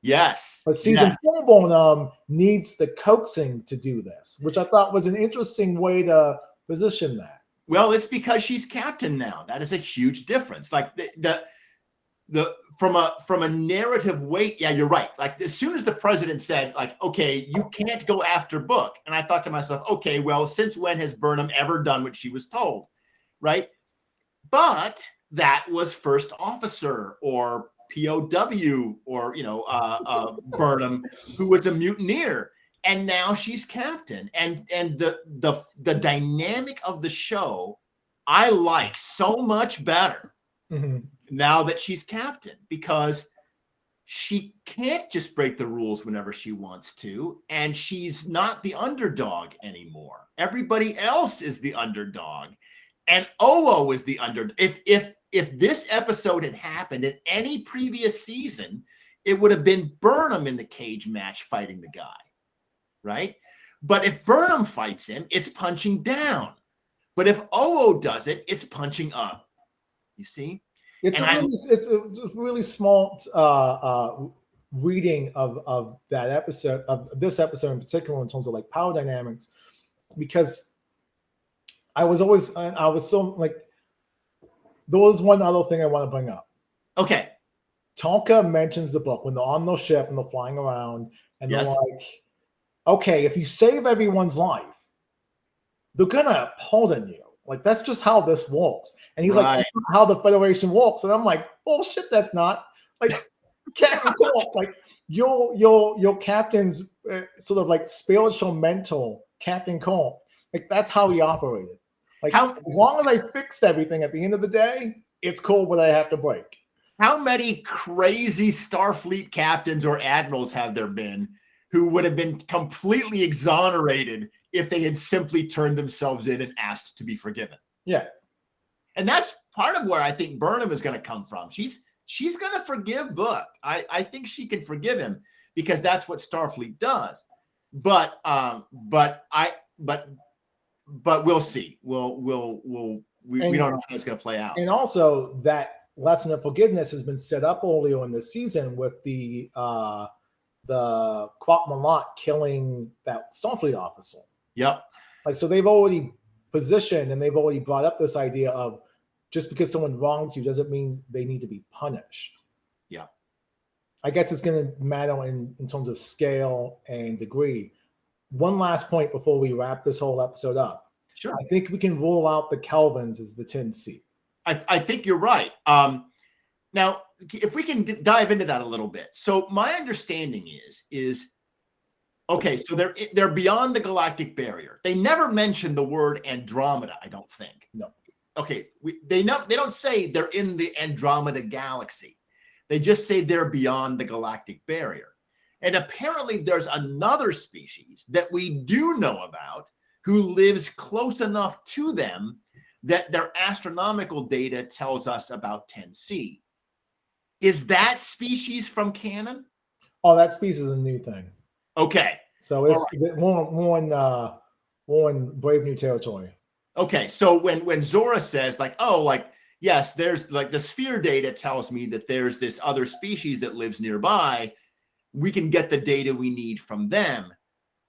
Yes. But season Yes. 4 Burnham needs the coaxing to do this, which I thought was an interesting way to position that. Well, it's because she's captain now. That is a huge difference. Like the from a narrative weight, yeah, you're right. Like as soon as the president said, like, okay, you can't go after Book, and I thought to myself, okay, well, since when has Burnham ever done what she was told, right? But that was first officer or POW or Burnham, who was a mutineer, and now she's captain. And the dynamic of the show, I like so much better now that she's captain, because she can't just break the rules whenever she wants to, and she's not the underdog anymore. Everybody else is the underdog, and Oo is the underdog. If this episode had happened in any previous season, it would have been Burnham in the cage match fighting the guy, right? But if Burnham fights him, it's punching down. But if Oo does it, it's punching up. You see? It's a really small reading of that episode, of this episode in particular, in terms of like power dynamics, because I was so like, there was one other thing I want to bring up. Okay. Tonka mentions the Book when they're on the ship and they're flying around, and Yes. they're like, okay, if you save everyone's life, they're gonna pardon you. Like, that's just how this works. And he's like, that's not how the Federation works. And I'm like, bullshit, that's not. Like, Captain Cool, like your captain's sort of like spiritual mentor, Captain Cool. Like, that's how he operated. Like, as long as I fixed everything at the end of the day, it's cool what I have to break. How many crazy Starfleet captains or admirals have there been who would have been completely exonerated if they had simply turned themselves in and asked to be forgiven? Yeah. And that's part of where I think Burnham is going to come from. She's going to forgive Book. I think she can forgive him because that's what Starfleet does. But we'll see. We don't know how it's going to play out. And also, that lesson of forgiveness has been set up earlier in the season with the Quat Malat killing that Starfleet officer. Yep. Like, so they've already positioned and they've already brought up this idea of just because someone wrongs you doesn't mean they need to be punished. Yeah. I guess it's going to matter in terms of scale and degree. One last point before we wrap this whole episode up. Sure. I think we can rule out the Kelvins as the 10C. I think you're right. Now, if we can dive into that a little bit. So my understanding is okay, so they're beyond the galactic barrier. They never mention the word Andromeda, I don't think. No. Okay, they don't say they're in the Andromeda galaxy. They just say they're beyond the galactic barrier. And apparently there's another species that we do know about who lives close enough to them that their astronomical data tells us about 10C. Is that species from canon? Oh, that species is a new thing. Okay. So it's more in Brave New territory. Okay. So when Zora says like, oh, like, yes, there's like the sphere data tells me that there's this other species that lives nearby, we can get the data we need from them.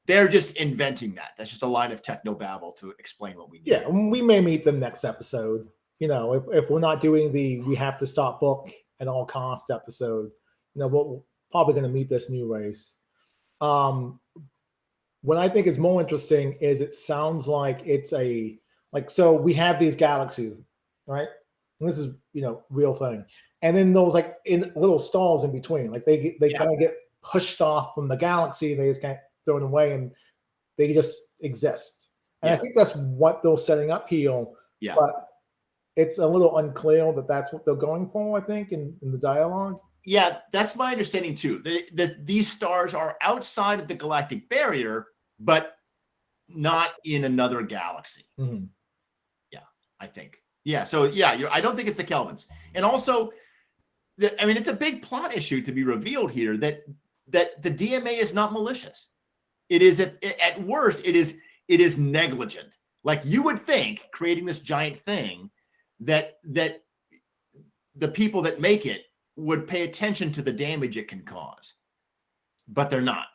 They're just inventing that. That's just a line of technobabble to explain what we need. Yeah, we may meet them next episode. You know, if we're not doing the we have to stop Book at all cost episode, you know, we're probably going to meet this new race. What I think is more interesting is it sounds like it's so we have these galaxies, right? And this is, you know, real thing. And then those like in little stars in between, like they kind of get pushed off from the galaxy. They just kind of thrown away and they just exist. And I think that's what they're setting up here. Yeah. But it's a little unclear that that's what they're going for, I think, in the dialogue. Yeah, that's my understanding too. These stars are outside of the galactic barrier, but not in another galaxy. Mm-hmm. Yeah, I think. Yeah, so yeah, I don't think it's the Kelvins. And also, I mean, it's a big plot issue to be revealed here that the DMA is not malicious. It is at worst, it is negligent. Like you would think, creating this giant thing, that the people that make it would pay attention to the damage it can cause. but they're not.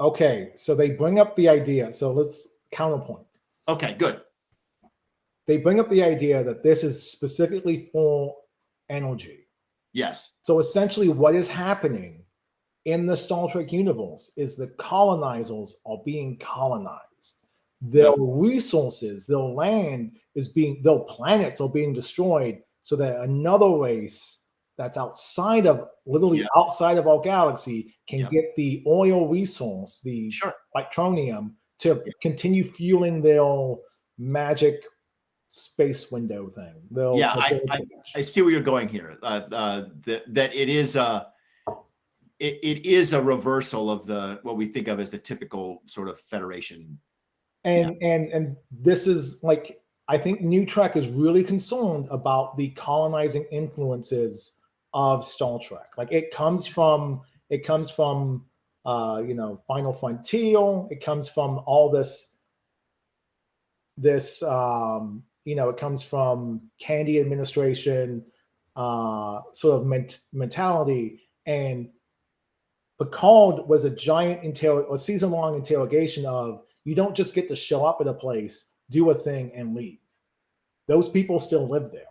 Okay, so they bring up the idea. So let's counterpoint. Okay, good. They bring up the idea that this is specifically for energy. Yes. So essentially, what is happening in the Star Trek universe is the colonizers are being colonized. Their resources, their land their planets are being destroyed so that another race that's outside of outside of our galaxy can get the oil resource, the Victronium, to continue fueling their magic space window thing. I see where you're going here. That it is it is a reversal of what we think of as the typical sort of Federation. And this is like, I think New Trek is really concerned about the colonizing influences of Star Trek. Like it comes from Final Frontier. It comes from all this it comes from Kennedy administration sort of mentality. And Picard was a giant a season-long interrogation of, you don't just get to show up at a place, do a thing, and leave. Those people still live there.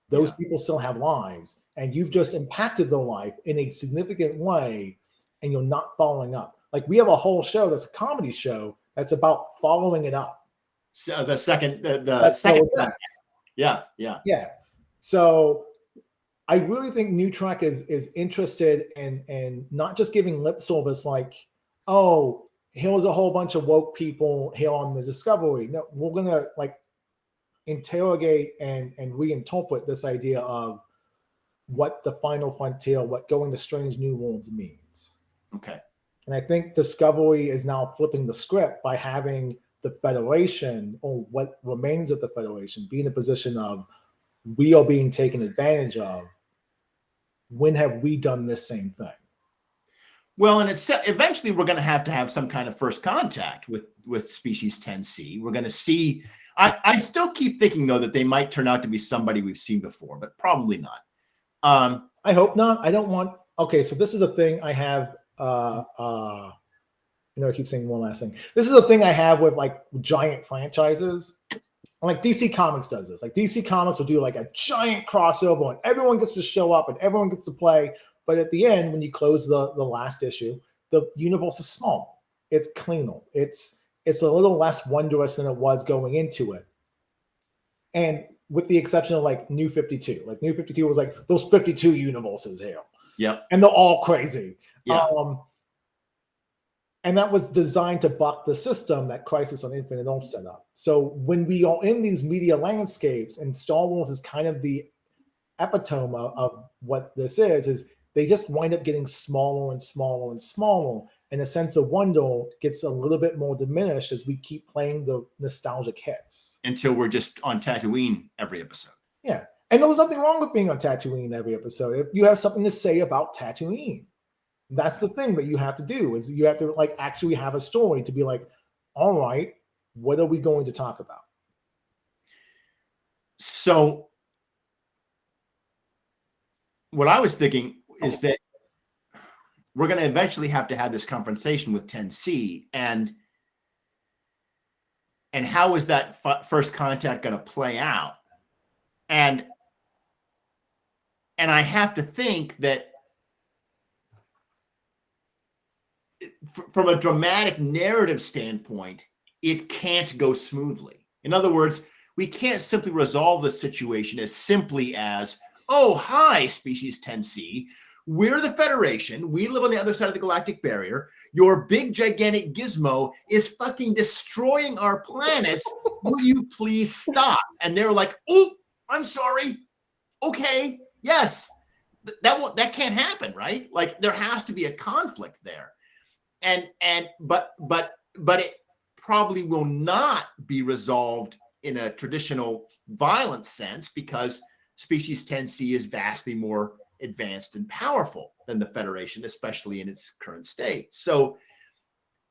Those people still have lives, and you've just impacted their life in a significant way, and you're not following up. Like we have a whole show that's a comedy show that's about following it up. So the second. Yeah. So I really think New Trek is interested in not just giving lip service like, oh, here was a whole bunch of woke people here on the Discovery. No, we're gonna like interrogate and reinterpret this idea of what the final frontier, what going to strange new worlds means. Okay. And I think Discovery is now flipping the script by having the Federation, or what remains of the Federation, be in a position of, we are being taken advantage of. When have we done this same thing? Well, and it's eventually we're going to have some kind of first contact with species 10C. We're going to see. I still keep thinking though that they might turn out to be somebody we've seen before, but probably not. I hope not. I don't want. Okay, so this is a thing I have. I keep saying one last thing. This is a thing I have with like giant franchises. Like DC Comics does this. Like DC Comics will do like a giant crossover, and everyone gets to show up and everyone gets to play. But at the end, when you close the last issue, the universe is small. It's cleaner. It's a little less wondrous than it was going into it. And with the exception of like New 52. Like New 52 was like those 52 universes here. Yeah. And they're all crazy. Yeah. And that was designed to buck the system that Crisis on Infinite Earths set up. So when we are in these media landscapes, and Star Wars is kind of the epitome of what this is they just wind up getting smaller and smaller and smaller. And the sense of wonder gets a little bit more diminished as we keep playing the nostalgic hits. Until we're just on Tatooine every episode. Yeah. And there was nothing wrong with being on Tatooine every episode. If you have something to say about Tatooine, that's the thing that you have to do, is you have to like actually have a story to be like, all right, what are we going to talk about? So what I was thinking is that we're going to eventually have to have this conversation with 10C, and how is that first contact going to play out? And I have to think that from a dramatic narrative standpoint, it can't go smoothly. In other words, we can't simply resolve the situation as simply as, oh, hi, species 10C. We're the Federation. We live on the other side of the galactic barrier. Your big, gigantic gizmo is fucking destroying our planets. Will you please stop? And they're like, oh, I'm sorry. Okay, yes. That can't happen, right? Like there has to be a conflict there. But it probably will not be resolved in a traditional violent sense, because species 10C is vastly more advanced and powerful than the Federation, especially in its current state. So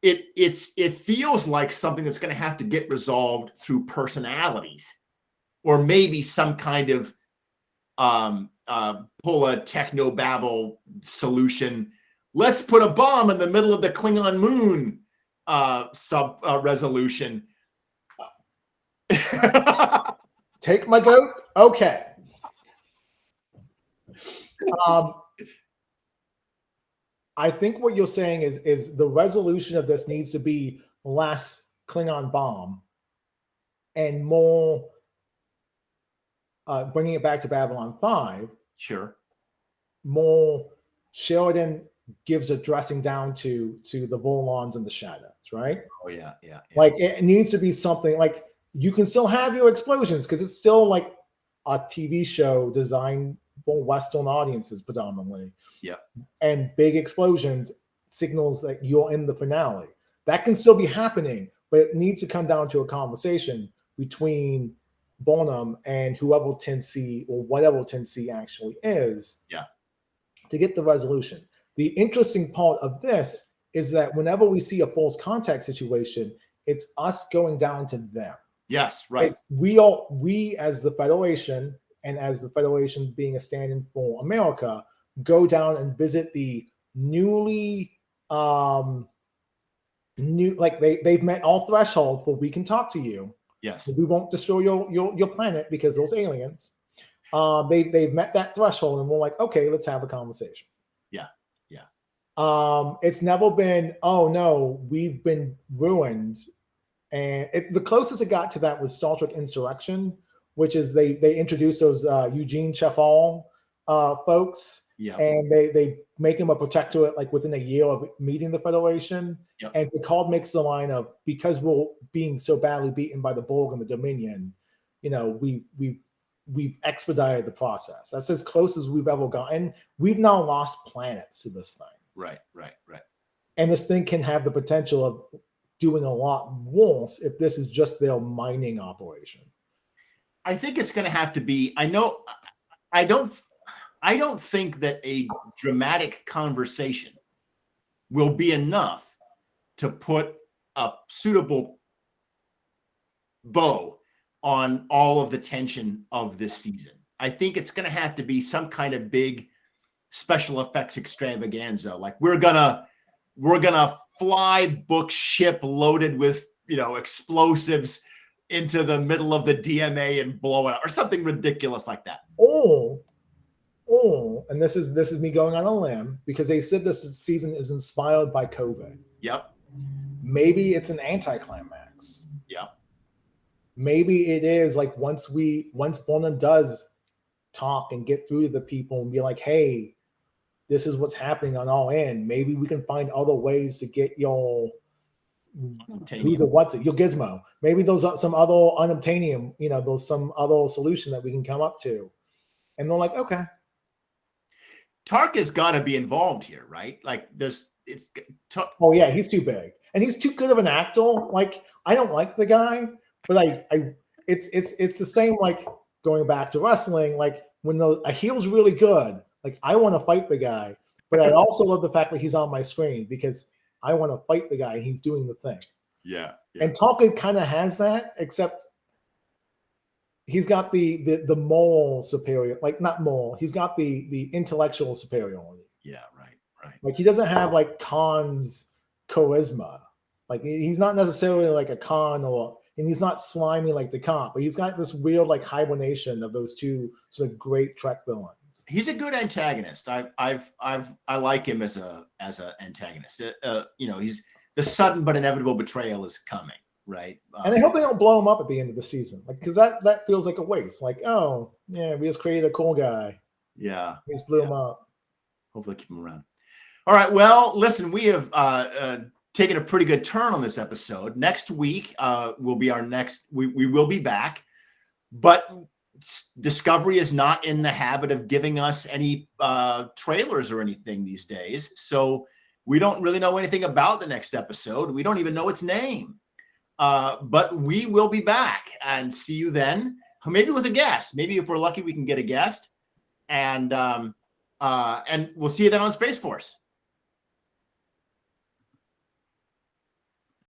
it feels like something that's going to have to get resolved through personalities, or maybe some kind of pull a techno babble solution. Let's put a bomb in the middle of the Klingon moon resolution. Take my goat. Okay. I think what you're saying is the resolution of this needs to be less Klingon bomb and more bringing it back to Babylon 5. Sure. More Sheridan gives a dressing down to the Vorlons and the Shadows, right? Oh yeah. Like it needs to be something like you can still have your explosions because it's still like a TV show designed for Western audiences predominantly. Yeah. And big explosions signals that you're in the finale. That can still be happening, but it needs to come down to a conversation between Burnham and whoever 10C or whatever 10C actually is. Yeah. To get the resolution. The interesting part of this is that whenever we see a false contact situation, it's us going down to them. Yes, right. We as the Federation, and as the Federation being a stand-in for America, go down and visit the newly they've met all threshold for we can talk to you. Yes. We won't destroy your planet because those aliens. They've met that threshold and we're like, okay, let's have a conversation. Yeah. It's never been, oh no, we've been ruined. And the closest it got to that was Star Trek Insurrection, which is they introduced those Eugene Chefal folks. Yeah. And they make him a protectorate like within a year of meeting the Federation. Yep. And Picard makes the line of, because we're being so badly beaten by the Borg and the Dominion, we've expedited the process. That's as close as we've ever gotten. We've now lost planets to this thing. Right. And this thing can have the potential of doing a lot worse if this is just their mining operation. I think it's going to have to be, I don't think that a dramatic conversation will be enough to put a suitable bow on all of the tension of this season. I think it's going to have to be some kind of big special effects extravaganza. Like we're gonna fly book ship loaded with explosives into the middle of the DMA and blow it up, or something ridiculous like that. Or and this is me going on a limb because they said this season is inspired by COVID. Yep. Maybe it's an anticlimax. Yep. Maybe it is like once Burnham does talk and get through to the people and be like, hey, this is what's happening on all end. Maybe we can find other ways to get your your gizmo. Maybe those are some other unobtainium, those some other solution that we can come up to. And they're like, okay. Tark has got to be involved here, right? Like oh yeah, he's too big. And he's too good of an actor. Like, I don't like the guy, but it's the same like going back to wrestling, like when a heel's really good, like I want to fight the guy, but I also love the fact that he's on my screen because I want to fight the guy and he's doing the thing. Yeah. And Tolkien kind of has that, except he's got the moral superior, like not moral, he's got the intellectual superiority. Yeah, right. Like he doesn't have like Khan's charisma. Like he's not necessarily like a Khan and he's not slimy like the Khan, but he's got this weird like hibernation of those two sort of great Trek villains. He's a good antagonist. I like him as a antagonist. He's the sudden but inevitable betrayal is coming, right? And I hope they don't blow him up at the end of the season, like because that feels like a waste. Like, oh yeah, we just created a cool guy. Yeah, we just blew him up. Hopefully, keep him around. All right. Well, listen, we have taken a pretty good turn on this episode. Next week will be our next. We will be back, but Discovery is not in the habit of giving us any trailers or anything these days. So we don't really know anything about the next episode. We don't even know its name. But we will be back and see you then, maybe with a guest. Maybe if we're lucky, we can get a guest. And we'll see you then on Space Force.